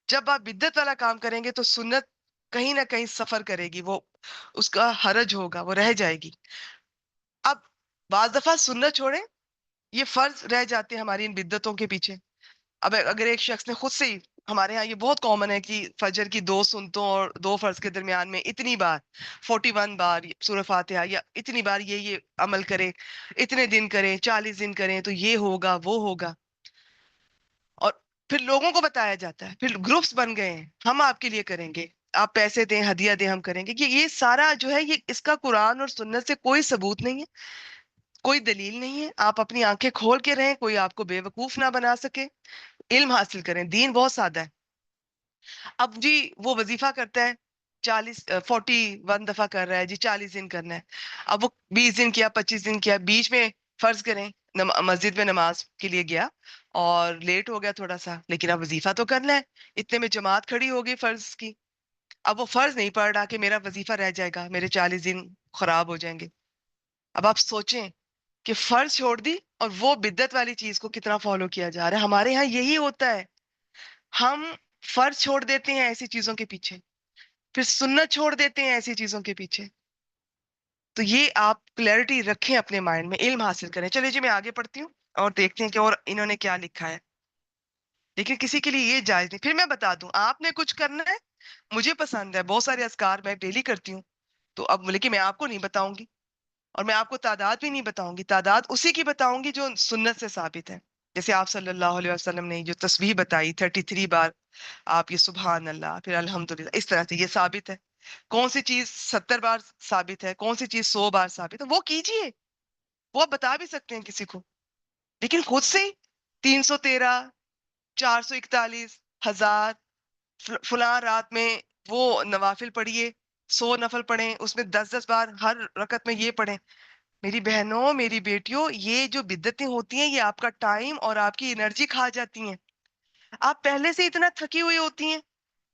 جب آپ بدعت والا کام کریں گے تو سنت کہیں نہ کہیں سفر کرے گی، وہ اس کا حرج ہوگا، وہ رہ جائے گی۔ اب بعض دفعہ سنت چھوڑیں، یہ فرض رہ جاتے ہیں ہماری ان بدعتوں کے پیچھے۔ اب اگر ایک شخص نے خود سے ہی، ہمارے ہاں یہ بہت کامن ہے کہ فجر کی 2 سنتوں اور 2 فرض کے درمیان میں اتنی بار 41 بار سورہ فاتحہ یا اتنی بار یہ عمل کرے، اتنے دن کریں، 40 دن کریں تو یہ ہوگا وہ ہوگا، اور پھر لوگوں کو بتایا جاتا ہے، پھر گروپس بن گئے ہیں، ہم آپ کے لیے کریں گے، آپ پیسے دیں، ہدیہ دیں، ہم کریں گے، کہ یہ سارا جو ہے یہ اس کا قرآن اور سنت سے کوئی ثبوت نہیں ہے، کوئی دلیل نہیں ہے۔ آپ اپنی آنکھیں کھول کے رہیں، کوئی آپ کو بے وقوف نہ بنا سکے، علم حاصل کریں، دین بہت سادہ ہے۔ اب جی وہ وظیفہ کرتا ہے 41 کر رہا ہے جی، 40 دن کرنا ہے، اب وہ 20 دن کیا، 25 دن کیا، بیچ میں فرض کریں مسجد میں نماز کے لیے گیا اور لیٹ ہو گیا تھوڑا سا، لیکن اب وظیفہ تو کرنا ہے، اتنے میں جماعت کھڑی ہوگی فرض کی، اب وہ فرض نہیں پڑھ رہا کہ میرا وظیفہ رہ جائے گا، میرے 40 دن خراب ہو جائیں گے۔ اب آپ سوچیں کہ فرض چھوڑ دی اور وہ بدعت والی چیز کو کتنا فالو کیا جا رہا ہے۔ ہمارے ہاں یہی ہوتا ہے، ہم فرض چھوڑ دیتے ہیں ایسی چیزوں کے پیچھے، پھر سنت چھوڑ دیتے ہیں ایسی چیزوں کے پیچھے۔ تو یہ آپ کلیئرٹی رکھیں اپنے مائنڈ میں، علم حاصل کریں۔ چلیے جی میں آگے پڑھتی ہوں اور دیکھتے ہیں کہ اور انہوں نے کیا لکھا ہے، لیکن کسی کے لیے یہ جائز نہیں۔ پھر میں بتا دوں، آپ نے کچھ کرنا ہے، مجھے پسند ہے، بہت سارے اذکار میں ڈیلی کرتی ہوں، تو اب لیکن میں آپ کو نہیں بتاؤں گی، اور میں آپ کو تعداد بھی نہیں بتاؤں گی، تعداد اسی کی بتاؤں گی جو سنت سے ثابت ہے۔ جیسے آپ صلی اللہ علیہ وسلم نے جو تسبیح بتائی 33 بار، آپ یہ سبحان اللہ، پھر الحمدللہ، اس طرح سے یہ ثابت ہے۔ کون سی چیز 70 بار ثابت ہے، کون سی چیز 100 بار ثابت ہے، وہ کیجئے، وہ آپ بتا بھی سکتے ہیں کسی کو، لیکن خود سے ہی 313، 441، 1000، فلاں رات میں وہ نوافل پڑھیے، 100 نفل پڑھیں، اس میں 10 10 بار ہر رکعت میں یہ پڑھیں۔ میری بہنوں، میری بیٹیوں، یہ جو بدعتیں ہوتی ہیں یہ آپ کا ٹائم اور آپ کی انرجی کھا جاتی ہیں۔ آپ پہلے سے اتنا تھکی ہوئی ہوتی ہیں،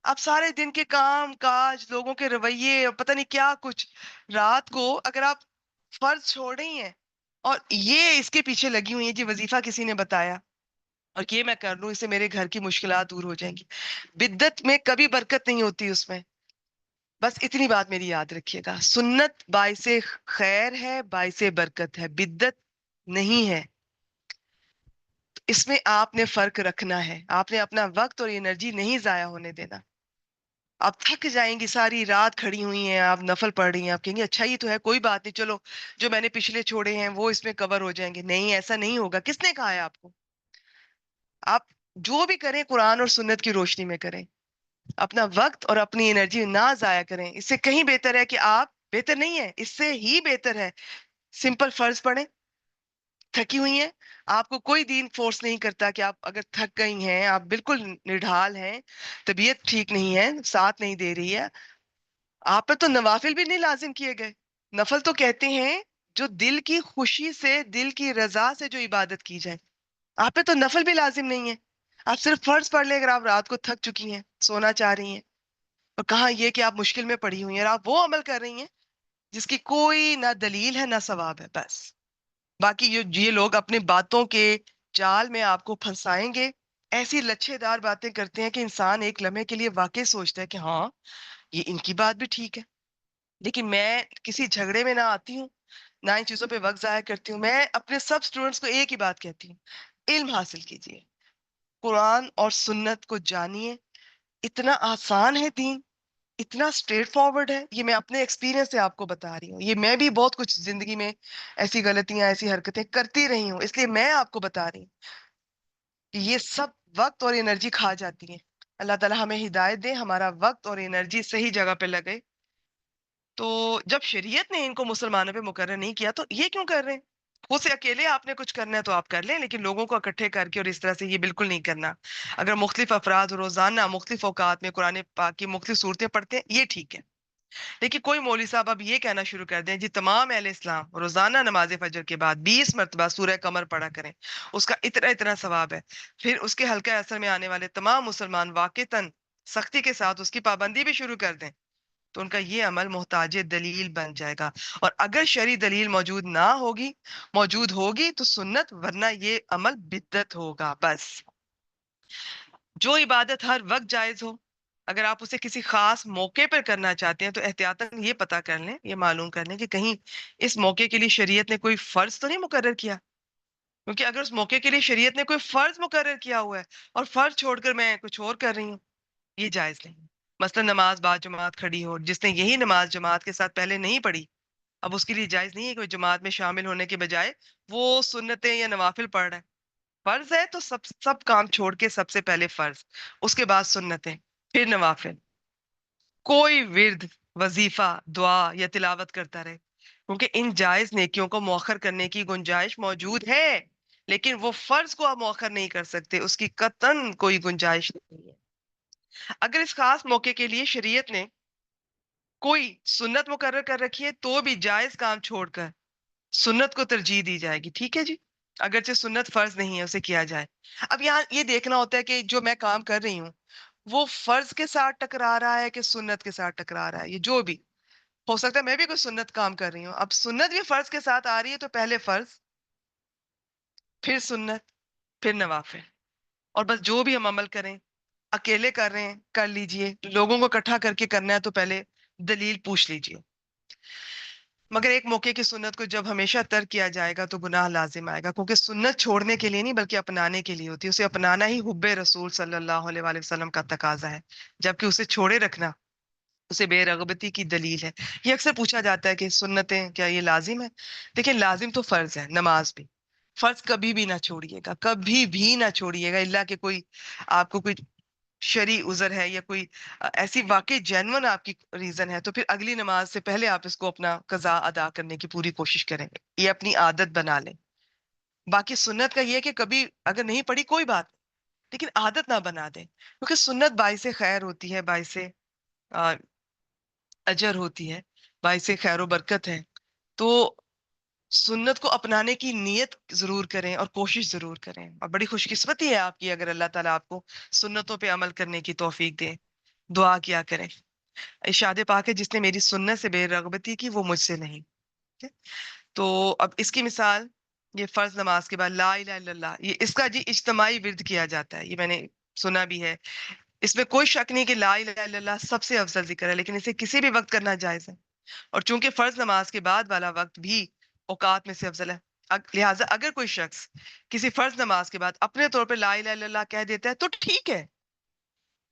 آپ سارے دن کے کام کاج، لوگوں کے رویے، اور پتہ نہیں کیا کچھ، رات کو اگر آپ فرض چھوڑ رہی ہیں اور یہ اس کے پیچھے لگی ہوئی ہیں جی وظیفہ کسی نے بتایا اور یہ میں کر لوں، اس سے میرے گھر کی مشکلات دور ہو جائیں گی، بدعت میں کبھی برکت نہیں ہوتی اس میں۔ بس اتنی بات میری یاد رکھیے گا، سنت باعث خیر ہے، باعث برکت ہے، بدعت نہیں ہے۔ اس میں آپ نے فرق رکھنا ہے، آپ نے اپنا وقت اور انرجی نہیں ضائع ہونے دینا۔ آپ تھک جائیں گی، ساری رات کھڑی ہوئی ہیں، آپ نفل پڑھ رہی ہیں، آپ کہیں گے اچھا ہی تو ہے، کوئی بات نہیں، چلو جو میں نے پچھلے چھوڑے ہیں وہ اس میں کور ہو جائیں گے۔ نہیں، ایسا نہیں ہوگا، کس نے کہا ہے آپ کو؟ آپ جو بھی کریں قرآن اور سنت کی روشنی میں کریں، اپنا وقت اور اپنی انرجی نہ ضائع کریں۔ اس سے کہیں بہتر ہے کہ آپ، بہتر نہیں ہے، اس سے ہی بہتر ہے سمپل فرض پڑھیں۔ تھکی ہوئی ہیں، آپ کو کوئی دین فورس نہیں کرتا کہ آپ اگر تھک گئی ہیں، آپ بالکل نڈھال ہیں، طبیعت ٹھیک نہیں ہے، ساتھ نہیں دے رہی ہے، آپ پہ تو نوافل بھی نہیں لازم کیے گئے۔ نفل تو کہتے ہیں جو دل کی خوشی سے، دل کی رضا سے جو عبادت کی جائے، آپ پہ تو نفل بھی لازم نہیں ہے۔ آپ صرف فرض پڑھ لیں اگر آپ رات کو تھک چکی ہیں، سونا چاہ رہی ہیں، اور کہاں یہ کہ آپ مشکل میں پڑی ہوئی ہیں اور آپ وہ عمل کر رہی ہیں جس کی کوئی نہ دلیل ہے نہ ثواب ہے. بس باقی یہ لوگ اپنے باتوں کے جال میں آپ کو پھنسائیں گے. ایسی لچھے دار باتیں کرتے ہیں کہ انسان ایک لمحے کے لیے واقعی سوچتا ہے کہ ہاں یہ ان کی بات بھی ٹھیک ہے. لیکن میں کسی جھگڑے میں نہ آتی ہوں، نہ ان چیزوں پہ وقت ضائع کرتی ہوں. میں اپنے سب اسٹوڈنٹس کو ایک ہی بات کہتی ہوں، علم حاصل کیجیے، قرآن اور سنت کو جانیے. اتنا آسان ہے دین، اتنا اسٹریٹ فارورڈ ہے. یہ میں اپنے ایکسپیرینس سے آپ کو بتا رہی ہوں. یہ میں بھی بہت کچھ زندگی میں ایسی غلطیاں، ایسی حرکتیں کرتی رہی ہوں، اس لیے میں آپ کو بتا رہی ہوں کہ یہ سب وقت اور انرجی کھا جاتی ہیں. اللہ تعالیٰ ہمیں ہدایت دے، ہمارا وقت اور انرجی صحیح جگہ پہ لگے. تو جب شریعت نے ان کو مسلمانوں پہ مقرر نہیں کیا تو یہ کیوں کر رہے ہیں؟ خود سے اکیلے آپ نے کچھ کرنا ہے تو آپ کر لیں، لیکن لوگوں کو اکٹھے کر کے اور اس طرح سے یہ بالکل نہیں کرنا. اگر مختلف افراد روزانہ مختلف اوقات میں قرآن پاک کی مختلف صورتیں پڑھتے ہیں یہ ٹھیک ہے. لیکن کوئی مولوی صاحب اب یہ کہنا شروع کر دیں جی تمام اہل اسلام روزانہ نماز فجر کے بعد 20 مرتبہ سورہ قمر پڑھا کریں، اس کا اتنا اتنا ثواب ہے. پھر اس کے حلقہ اثر میں آنے والے تمام مسلمان واقعتاً سختی کے ساتھ اس کی پابندی بھی شروع کر دیں تو ان کا یہ عمل محتاج دلیل بن جائے گا. اور اگر شرعی دلیل موجود ہوگی تو سنت، ورنہ یہ عمل بدعت ہوگا. بس جو عبادت ہر وقت جائز ہو، اگر آپ اسے کسی خاص موقع پر کرنا چاہتے ہیں تو احتیاطاً یہ پتہ کر لیں، یہ معلوم کر لیں کہ کہیں اس موقع کے لیے شریعت نے کوئی فرض تو نہیں مقرر کیا. کیونکہ اگر اس موقع کے لیے شریعت نے کوئی فرض مقرر کیا ہوا ہے اور فرض چھوڑ کر میں کچھ اور کر رہی ہوں، یہ جائز نہیں. مثلا نماز بعد جماعت کھڑی ہو، جس نے یہی نماز جماعت کے ساتھ پہلے نہیں پڑھی، اب اس کے لیے جائز نہیں ہے کہ وہ جماعت میں شامل ہونے کے بجائے وہ سنتیں یا نوافل پڑھ رہا ہے. فرض ہے تو سب کام چھوڑ کے سب سے پہلے فرض، اس کے بعد سنتیں، پھر نوافل. کوئی ورد، وظیفہ، دعا یا تلاوت کرتا رہے، کیونکہ ان جائز نیکیوں کو مؤخر کرنے کی گنجائش موجود ہے. لیکن وہ فرض کو آپ مؤخر نہیں کر سکتے، اس کی قطعاً کوئی گنجائش نہیں ہے. اگر اس خاص موقع کے لیے شریعت نے کوئی سنت مقرر کر رکھی ہے تو بھی جائز کام چھوڑ کر سنت کو ترجیح دی جائے گی. ٹھیک ہے جی، اگرچہ سنت فرض نہیں ہے اسے کیا جائے. اب یہاں یہ دیکھنا ہوتا ہے کہ جو میں کام کر رہی ہوں وہ فرض کے ساتھ ٹکرا رہا ہے کہ سنت کے ساتھ ٹکرا رہا ہے. یہ جو بھی ہو سکتا ہے میں بھی کوئی سنت کام کر رہی ہوں، اب سنت بھی فرض کے ساتھ آ رہی ہے تو پہلے فرض، پھر سنت، پھر نوافل. اور بس جو بھی ہم عمل کریں اکیلے کر رہے ہیں کر لیجئے، لوگوں کو اکٹھا کر کے کرنا ہے تو پہلے دلیل پوچھ لیجئے. مگر ایک موقع کی سنت کو جب ہمیشہ ترک کیا جائے گا تو گناہ لازم آئے گا، کیونکہ سنت چھوڑنے کے لیے نہیں بلکہ اپنانے کے لیے ہوتی ہے. اسے اپنانا ہی حب رسول صلی اللہ علیہ وآلہ وسلم کا تقاضا ہے، جبکہ اسے چھوڑے رکھنا اسے بے رغبتی کی دلیل ہے. یہ اکثر پوچھا جاتا ہے کہ سنتیں کیا یہ لازم ہے؟ دیکھیں لازم تو فرض ہے، نماز بھی فرض کبھی بھی نہ چھوڑیے گا، کبھی بھی نہ چھوڑیے گا، اللہ کہ کوئی آپ کو کوئی شرعی عذر ہے یا کوئی ایسی واقعی جینون آپ کی ریزن ہے تو پھر اگلی نماز سے پہلے آپ اس کو اپنا قضا ادا کرنے کی پوری کوشش کریں، یہ اپنی عادت بنا لیں. باقی سنت کا یہ ہے کہ کبھی اگر نہیں پڑھی کوئی بات نہیں، لیکن عادت نہ بنا دیں، کیونکہ سنت باعث خیر ہوتی ہے، باعث اجر ہوتی ہے، باعث خیر و برکت ہے. تو سنت کو اپنانے کی نیت ضرور کریں اور کوشش ضرور کریں. اور بڑی خوش قسمتی ہے آپ کی اگر اللہ تعالیٰ آپ کو سنتوں پہ عمل کرنے کی توفیق دے. دعا کیا کریں، ارشاد پاک ہے جس نے میری سنت سے بے رغبتی کی وہ مجھ سے نہیں. تو اب اس کی مثال، یہ فرض نماز کے بعد لا الہ الا اللہ، یہ اس کا جی اجتماعی ورد کیا جاتا ہے، یہ میں نے سنا بھی ہے. اس میں کوئی شک نہیں کہ لا الہ الا اللہ سب سے افضل ذکر ہے، لیکن اسے کسی بھی وقت کرنا جائز ہے. اور چونکہ فرض نماز کے بعد والا وقت بھی اوقات میں سے افضل ہے، لہٰذا اگر کوئی شخص کسی فرض نماز کے بعد اپنے طور پہ لا الہ الا اللہ کہہ دیتا ہے تو ٹھیک ہے.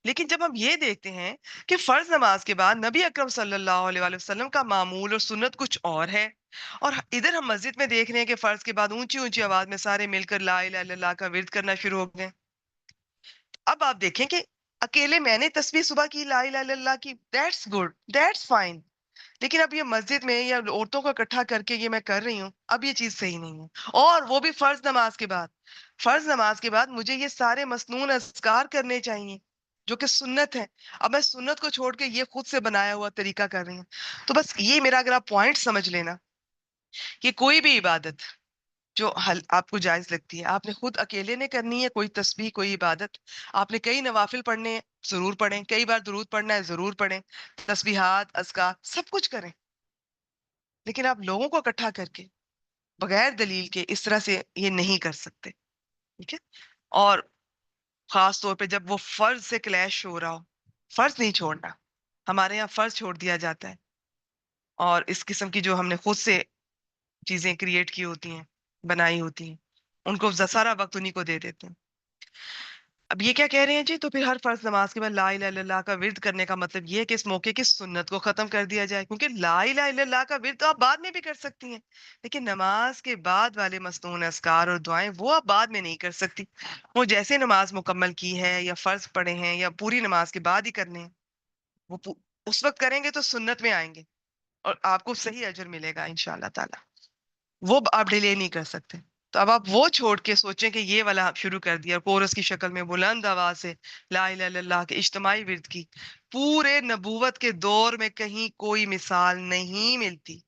لیکن جب ہم یہ دیکھتے ہیں کہ فرض نماز کے بعد نبی اکرم صلی اللہ علیہ وآلہ وسلم کا معمول اور سنت کچھ اور ہے، اور ادھر ہم مسجد میں دیکھ رہے ہیں کہ فرض کے بعد اونچی اونچی آواز میں سارے مل کر لا الہ الا اللہ کا ورد کرنا شروع ہو گئے. اب آپ دیکھیں کہ اکیلے میں نے تسبیح صبح کی لا الہ الا اللہ کی، دیٹس گڈ، دیٹس فائن. لیکن اب یہ مسجد میں یا عورتوں کو اکٹھا کر کے یہ میں کر رہی ہوں، اب یہ چیز صحیح نہیں ہے. اور وہ بھی فرض نماز کے بعد. فرض نماز کے بعد مجھے یہ سارے مسنون اذکار کرنے چاہیے جو کہ سنت ہے. اب میں سنت کو چھوڑ کے یہ خود سے بنایا ہوا طریقہ کر رہی ہوں. تو بس یہ میرا اگر آپ پوائنٹ سمجھ لینا کہ کوئی بھی عبادت جو آپ کو جائز لگتی ہے آپ نے خود اکیلے نے کرنی ہے، کوئی تسبیح کوئی عبادت، آپ نے کئی نوافل پڑھنے ہیں ضرور پڑھیں، کئی بار درود پڑھنا ہے ضرور پڑھیں، تسبیحات اذکار سب کچھ کریں. لیکن آپ لوگوں کو اکٹھا کر کے بغیر دلیل کے اس طرح سے یہ نہیں کر سکتے. ٹھیک ہے. اور خاص طور پہ جب وہ فرض سے کلیش ہو رہا ہو. فرض نہیں چھوڑنا، ہمارے یہاں فرض چھوڑ دیا جاتا ہے، اور اس قسم کی جو ہم نے خود سے چیزیں کریٹ کی ہوتی ہیں، بنائی ہوتی ہیں، ان کو سارا وقت انہیں کو دے دیتے ہیں. اب یہ کیا کہہ رہے ہیں جی؟ تو پھر ہر فرض نماز کے بعد لا الہ الا اللہ کا ورد کرنے کا مطلب یہ ہے کہ اس موقع کی سنت کو ختم کر دیا جائے، کیونکہ لا الہ الا اللہ کا ورد تو آپ بعد میں بھی کر سکتی ہیں، لیکن نماز کے بعد والے مسنون اذکار اور دعائیں وہ آپ بعد میں نہیں کر سکتی. وہ جیسے نماز مکمل کی ہے یا فرض پڑھے ہیں یا پوری نماز کے بعد ہی کرنے ہیں، وہ اس وقت کریں گے تو سنت میں آئیں گے اور آپ کو صحیح اجر ملے گا انشاءاللہ تعالی. وہ آپ ڈیلے نہیں کر سکتے. تو اب آپ وہ چھوڑ کے سوچیں کہ یہ والا آپ شروع کر دیا کورس کی شکل میں بلند آواز سے لا الہ الا اللہ کے اجتماعی ورد کی. پورے نبوت کے دور میں کہیں کوئی مثال نہیں ملتی.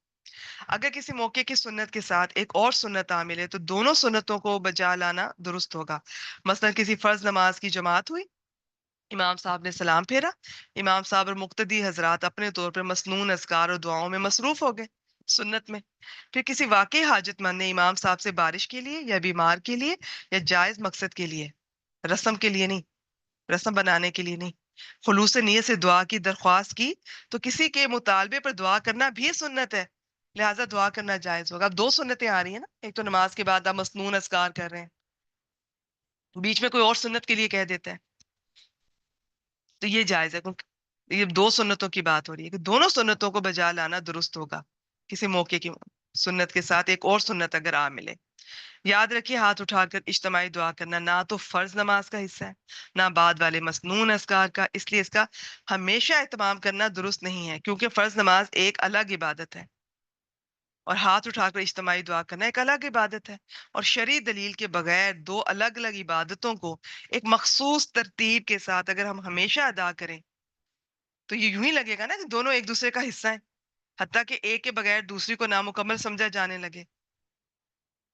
اگر کسی موقع کی سنت کے ساتھ ایک اور سنت عامل ہے تو دونوں سنتوں کو بجا لانا درست ہوگا. مثلا کسی فرض نماز کی جماعت ہوئی، امام صاحب نے سلام پھیرا، امام صاحب اور مقتدی حضرات اپنے طور پر مسنون اذکار اور دعاؤں میں مصروف ہو گئے سنت میں. پھر کسی واقعی حاجت مند نے امام صاحب سے بارش کے لیے یا بیمار کے لیے یا جائز مقصد کے لیے، رسم کے لیے نہیں، رسم بنانے کے لیے نہیں، خلوص نیت سے دعا کی درخواست کی، تو کسی کے مطالبے پر دعا کرنا بھی سنت ہے، لہٰذا دعا کرنا جائز ہوگا. اب دو سنتیں آ رہی ہیں نا، ایک تو نماز کے بعد آپ مسنون اذکار کر رہے ہیں، بیچ میں کوئی اور سنت کے لیے کہہ دیتا ہے تو یہ جائز ہے، کیونکہ یہ دو سنتوں کی بات ہو رہی ہے کہ دونوں سنتوں کو بجا لانا درست ہوگا. کسی موقع کی سنت کے ساتھ ایک اور سنت اگر آ ملے. یاد رکھیے، ہاتھ اٹھا کر اجتماعی دعا کرنا نہ تو فرض نماز کا حصہ ہے نہ بعد والے مسنون اذکار کا، اس لیے اس کا ہمیشہ اہتمام کرنا درست نہیں ہے، کیونکہ فرض نماز ایک الگ عبادت ہے اور ہاتھ اٹھا کر اجتماعی دعا کرنا ایک الگ عبادت ہے. اور شرعی دلیل کے بغیر دو الگ الگ عبادتوں کو ایک مخصوص ترتیب کے ساتھ اگر ہم ہمیشہ ادا کریں تو یہ یوں ہی لگے گا نا کہ دونوں ایک دوسرے کا حصہ ہیں، حتیٰ کہ ایک کے بغیر دوسری کو نامکمل سمجھا جانے لگے.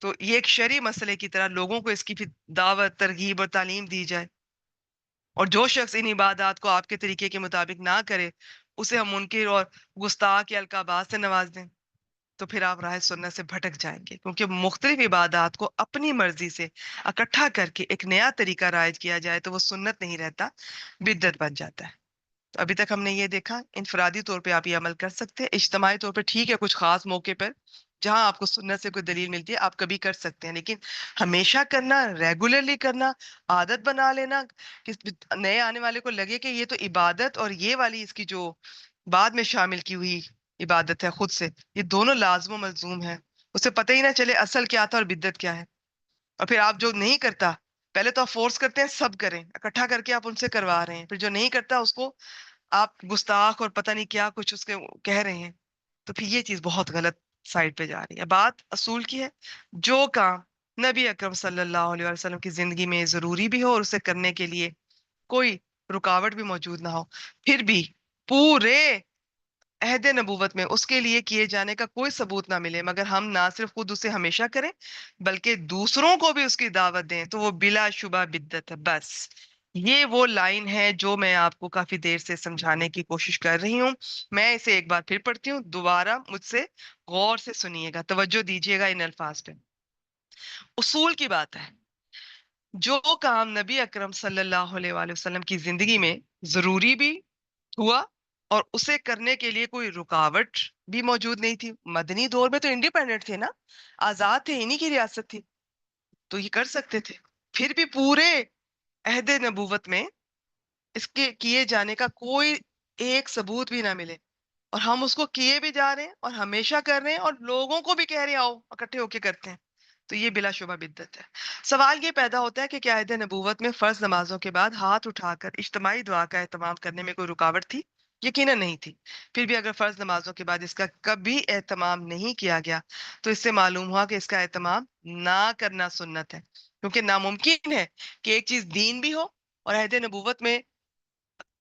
تو یہ ایک شرعی مسئلے کی طرح لوگوں کو اس کی پھر دعوت، ترغیب اور تعلیم دی جائے، اور جو شخص ان عبادات کو آپ کے طریقے کے مطابق نہ کرے اسے ہم منکر اور گستاخ یا القابات سے نواز دیں تو پھر آپ راہ سنت سے بھٹک جائیں گے، کیونکہ مختلف عبادات کو اپنی مرضی سے اکٹھا کر کے ایک نیا طریقہ رائج کیا جائے تو وہ سنت نہیں رہتا، بدعت بن جاتا ہے. تو ابھی تک ہم نے یہ دیکھا انفرادی طور پہ آپ یہ عمل کر سکتے ہیں، اجتماعی طور پہ ٹھیک ہے کچھ خاص موقع پر جہاں آپ کو سنت سے کوئی دلیل ملتی ہے آپ کبھی کر سکتے ہیں، لیکن ہمیشہ کرنا، ریگولرلی کرنا، عادت بنا لینا کہ نئے آنے والے کو لگے کہ یہ تو عبادت اور یہ والی اس کی جو بعد میں شامل کی ہوئی عبادت ہے خود سے، یہ دونوں لازم و ملزوم ہے، اسے پتہ ہی نہ چلے اصل کیا تھا اور بدعت کیا ہے. اور پھر آپ جو نہیں کرتا پہلے تو آپ فورس کرتے ہیں سب کریں، اکٹھا کر کے آپ ان سے کروا رہے ہیں، پھر جو نہیں کرتا اس کو آپ گستاخ اور پتہ نہیں کیا کچھ اس کے کہہ رہے ہیں، تو پھر یہ چیز بہت غلط سائڈ پہ جا رہی ہے. بات اصول کی ہے، جو کام نبی اکرم صلی اللہ علیہ وسلم کی زندگی میں ضروری بھی ہو اور اسے کرنے کے لیے کوئی رکاوٹ بھی موجود نہ ہو، پھر بھی پورے عہد نبوت میں اس کے لیے کیے جانے کا کوئی ثبوت نہ ملے مگر ہم نہ صرف خود اسے ہمیشہ کریں بلکہ دوسروں کو بھی اس کی دعوت دیں تو وہ بلا شبہ بدعت ہے. بس یہ وہ لائن ہے جو میں آپ کو کافی دیر سے سمجھانے کی کوشش کر رہی ہوں. میں اسے ایک بار پھر پڑھتی ہوں، دوبارہ مجھ سے غور سے سنیے گا، توجہ دیجیے گا ان الفاظ پہ. اصول کی بات ہے، جو کام نبی اکرم صلی اللہ علیہ وآلہ وسلم کی زندگی میں ضروری بھی ہوا اور اسے کرنے کے لیے کوئی رکاوٹ بھی موجود نہیں تھی، مدنی دور میں تو انڈیپینڈنٹ تھے نا، آزاد تھے، انہی کی ریاست تھی تو یہ کر سکتے تھے، پھر بھی پورے عہد نبوت میں اس کے کیے جانے کا کوئی ایک ثبوت بھی نہ ملے اور ہم اس کو کیے بھی جا رہے ہیں اور ہمیشہ کر رہے ہیں اور لوگوں کو بھی کہہ رہے ہیں آؤ اکٹھے ہو کے کرتے ہیں، تو یہ بلا شبہ بدعت ہے. سوال یہ پیدا ہوتا ہے کہ کیا عہد نبوت میں فرض نمازوں کے بعد ہاتھ اٹھا کر اجتماعی دعا کا اہتمام کرنے میں کوئی رکاوٹ تھی؟ یقیناً نہیں تھی. پھر بھی اگر فرض نمازوں کے بعد اس کا کبھی اہتمام نہیں کیا گیا تو اس سے معلوم ہوا کہ اس کا اہتمام نہ کرنا سنت ہے، کیونکہ ناممکن ہے کہ ایک چیز دین بھی ہو اور عہد نبوت میں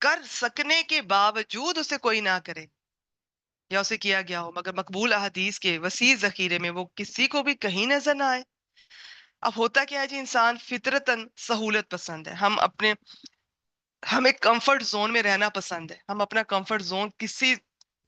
کر سکنے کے باوجود اسے کوئی نہ کرے یا اسے کیا گیا ہو مگر مقبول احادیث کے وسیع ذخیرے میں وہ کسی کو بھی کہیں نظر نہ آئے. اب ہوتا کیا ہے جی، انسان فطرتاً سہولت پسند ہے، ہم ایک کمفرٹ زون میں رہنا پسند ہے، ہم اپنا کمفرٹ زون کسی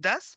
10।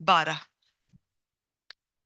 12।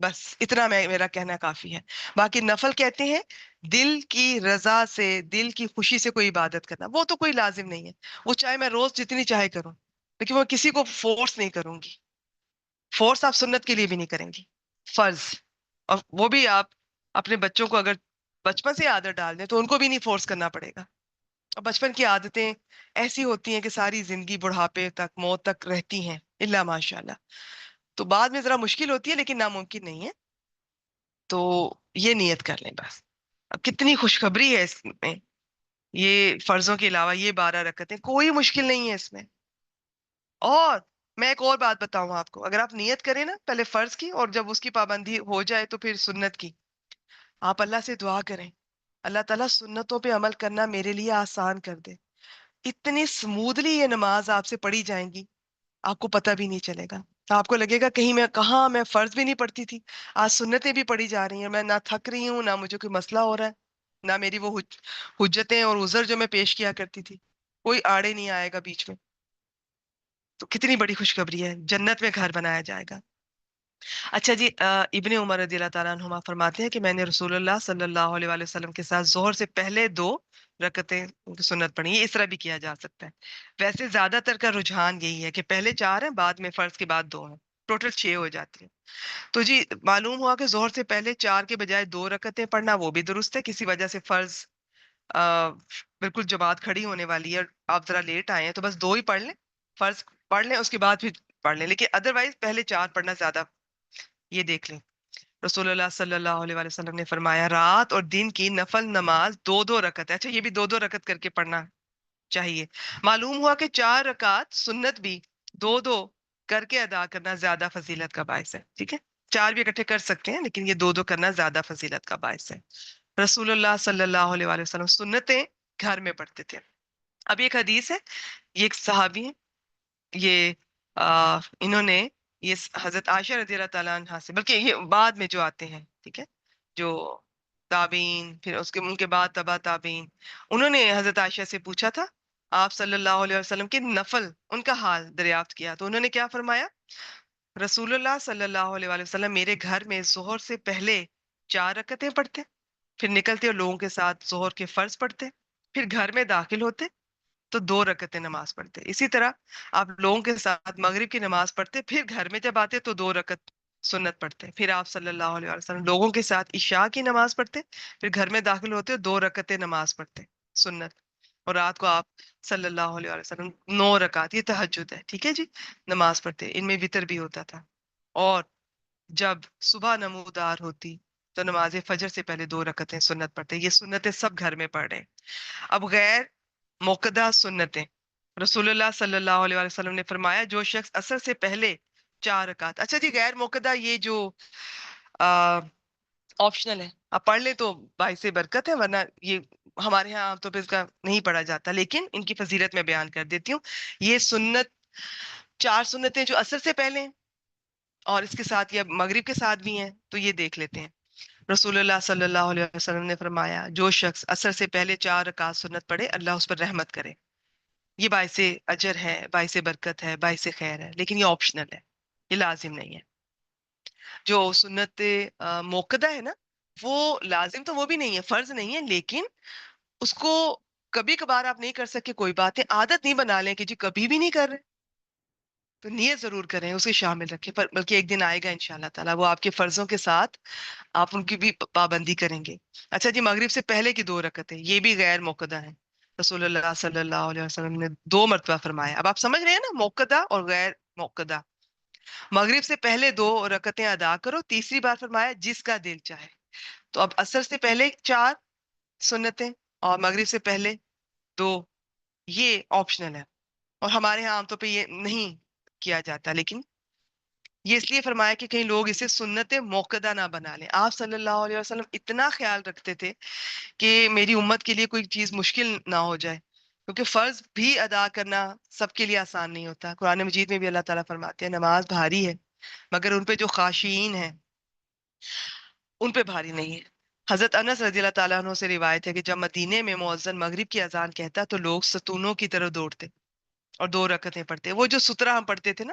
بس اتنا میرا کہنا کافی ہے. باقی نفل کہتے ہیں دل کی رضا سے، دل کی خوشی سے کوئی عبادت کرنا، وہ تو کوئی لازم نہیں ہے. وہ چاہے میں روز جتنی چاہے کروں، لیکن وہ کسی کو فورس نہیں کروں گی. فورس آپ سنت کے لیے بھی نہیں کریں گی، فرض. اور وہ بھی آپ اپنے بچوں کو اگر بچپن سے عادت ڈال دیں تو ان کو بھی نہیں فورس کرنا پڑے گا. اور بچپن کی عادتیں ایسی ہوتی ہیں کہ ساری زندگی بڑھاپے تک، موت تک رہتی ہیں، الا ماشاء اللہ. تو بعد میں ذرا مشکل ہوتی ہے لیکن ناممکن نہیں ہے. تو یہ نیت کر لیں بس. اب کتنی خوشخبری ہے اس میں، یہ فرضوں کے علاوہ یہ 12 رکعتیں، کوئی مشکل نہیں ہے اس میں. اور میں ایک اور بات بتاؤں آپ کو، اگر آپ نیت کریں نا پہلے فرض کی، اور جب اس کی پابندی ہو جائے تو پھر سنت کی، آپ اللہ سے دعا کریں اللہ تعالیٰ سنتوں پہ عمل کرنا میرے لیے آسان کر دے. اتنی سمودلی یہ نماز آپ سے پڑھی جائیں گی، آپ کو پتہ بھی نہیں چلے گا. آپ کو لگے گا کہیں میں کہاں میں فرض بھی نہیں پڑھتی تھی، آج سنتیں بھی پڑھی جا رہی ہیں. میں نہ تھک رہی ہوں، نہ مجھے کوئی مسئلہ ہو رہا ہے، نہ میری وہ حجتیں اور عذر جو میں پیش کیا کرتی تھی کوئی آڑے نہیں آئے گا بیچ میں. تو کتنی بڑی خوشخبری ہے، جنت میں گھر بنایا جائے گا. اچھا جی، ابن عمر رضی اللہ تعالیٰ عنہما فرماتے ہیں کہ میں نے رسول اللہ صلی اللہ علیہ وآلہ وسلم کے ساتھ ظہر سے پہلے 2 رکعتیں کی سنت پڑھی. یہ اس طرح بھی کیا جا سکتا ہے. ویسے زیادہ تر کا رجحان یہی ہے کہ پہلے 4 ہیں، بعد میں فرض کے بعد 2 ہیں، ٹوٹل 6 ہو جاتی ہیں. تو جی معلوم ہوا کہ ظہر سے پہلے 4 کے بجائے 2 رکعتیں پڑھنا وہ بھی درست ہے. کسی وجہ سے فرض بالکل جماعت کھڑی ہونے والی ہے، آپ ذرا لیٹ آئے ہیں تو بس 2 ہی پڑھ لیں، فرض پڑھ لیں، اس کے بعد پھر پڑھ لیں. لیکن ادروائز پہلے 4 پڑھنا زیادہ. یہ دیکھ لیں رسول اللہ صلی اللہ علیہ وآلہ وسلم نے فرمایا رات اور دن کی نفل نماز 2 2 رکعت ہے. اچھا یہ بھی 2 2 رکعت کر کے پڑھنا چاہیے. معلوم ہوا کہ 4 رکعت سنت بھی 2 2 کر کے ادا کرنا زیادہ فضیلت کا باعث ہے. ٹھیک ہے، 4 بھی اکٹھے کر سکتے ہیں لیکن یہ 2 2 کرنا زیادہ فضیلت کا باعث ہے. رسول اللہ صلی اللہ علیہ وآلہ وسلم سنتیں گھر میں پڑھتے تھے. اب ایک حدیث ہے، یہ ایک صحابی ہیں، یہ انہوں نے یہ حضرت عائشہ رضی اللہ تعالیٰ عنہ سے، بلکہ یہ بعد میں جو آتے ہیں، ٹھیک ہے، جو تابعین، پھر اس کے ان کے بعد تبع تابعین، انہوں نے حضرت عائشہ سے پوچھا تھا آپ صلی اللہ علیہ وسلم کے نفل ان کا حال دریافت کیا. تو انہوں نے کیا فرمایا، رسول اللہ صلی اللہ علیہ وآلہ وسلم میرے گھر میں ظہر سے پہلے 4 رکعتیں پڑھتے، پھر نکلتے اور لوگوں کے ساتھ ظہر کے فرض پڑھتے، پھر گھر میں داخل ہوتے تو 2 رکعتیں نماز پڑھتے. اسی طرح آپ لوگوں کے ساتھ مغرب کی نماز پڑھتے، پھر گھر میں جب آتے تو 2 رکعت سنت پڑھتے. پھر آپ صلی اللہ علیہ وسلم لوگوں کے ساتھ عشاء کی نماز پڑھتے، پھر گھر میں داخل ہوتے 2 رکعتیں نماز پڑھتے سنت. اور رات کو آپ صلی اللہ علیہ وسلم 9 رکعت، یہ تہجد ہے، ٹھیک ہے جی، نماز پڑھتے. ان میں وطر بھی ہوتا تھا. اور جب صبح نمودار ہوتی تو نماز فجر سے پہلے 2 رکعتیں سنت پڑھتے. یہ سنتیں سب گھر میں پڑھ رہے ہیں. اب غیر موقدہ سنتیں، رسول اللہ صلی اللہ علیہ وسلم نے فرمایا جو شخص اثر سے پہلے 4 رکعت. اچھا جی، غیر موقدہ یہ جو آپشنل ہے، آپ پڑھ لیں تو باعث برکت ہے، ورنہ یہ ہمارے ہاں عام طور پہ اس کا نہیں پڑھا جاتا. لیکن ان کی فضیلت میں بیان کر دیتی ہوں. یہ سنت 4 سنتیں جو اثر سے پہلے ہیں اور اس کے ساتھ یا مغرب کے ساتھ بھی ہیں، تو یہ دیکھ لیتے ہیں. رسول اللہ صلی اللہ علیہ وسلم نے فرمایا جو شخص اثر سے پہلے 4 رکعت سنت پڑھے اللہ اس پر رحمت کرے. یہ باعث اجر ہے، باعث برکت ہے، باعث خیر ہے، لیکن یہ آپشنل ہے، یہ لازم نہیں ہے. جو سنت موقدہ ہے نا، وہ لازم تو وہ بھی نہیں ہے، فرض نہیں ہے، لیکن اس کو کبھی کبھار آپ نہیں کر سکے کوئی بات ہے، عادت نہیں بنا لیں کہ جی کبھی بھی نہیں کر رہے. تو نیت ضرور کریں، اسے شامل رکھیں، پر بلکہ ایک دن آئے گا انشاءاللہ تعالیٰ وہ آپ کے فرضوں کے ساتھ آپ ان کی بھی پابندی کریں گے. اچھا جی، مغرب سے پہلے کی 2 رکعتیں یہ بھی غیر موقدہ ہیں. رسول اللہ صلی اللہ علیہ وسلم نے 2 مرتبہ فرمایا. اب آپ سمجھ رہے ہیں نا، موقدہ اور غیر موقدہ. مغرب سے پہلے 2 رکعتیں ادا کرو، تیسری بار فرمایا جس کا دل چاہے. تو اب اثر سے پہلے 4 سنتیں اور مغرب سے پہلے 2، یہ آپشنل ہے. اور ہمارے ہاں عام طور پہ یہ نہیں کیا جاتا، لیکن یہ اس لیے فرمایا کہ کہیں لوگ اسے سنت موقدہ نہ بنا لیں. آپ صلی اللہ علیہ وسلم اتنا خیال رکھتے تھے کہ میری امت کے لیے کوئی چیز مشکل نہ ہو جائے، کیونکہ فرض بھی ادا کرنا سب کے لیے آسان نہیں ہوتا. قرآن مجید میں بھی اللہ تعالیٰ فرماتے ہیں نماز بھاری ہے مگر ان پہ جو خاشعین ہیں ان پہ بھاری نہیں ہے. حضرت انس رضی اللہ تعالیٰ عنہ سے روایت ہے کہ جب مدینے میں مؤذن مغرب کی اذان کہتا تو لوگ ستونوں کی طرف دوڑتے اور 2 رکعتیں پڑھتے. وہ جو سترہ ہم پڑھتے تھے نا،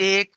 1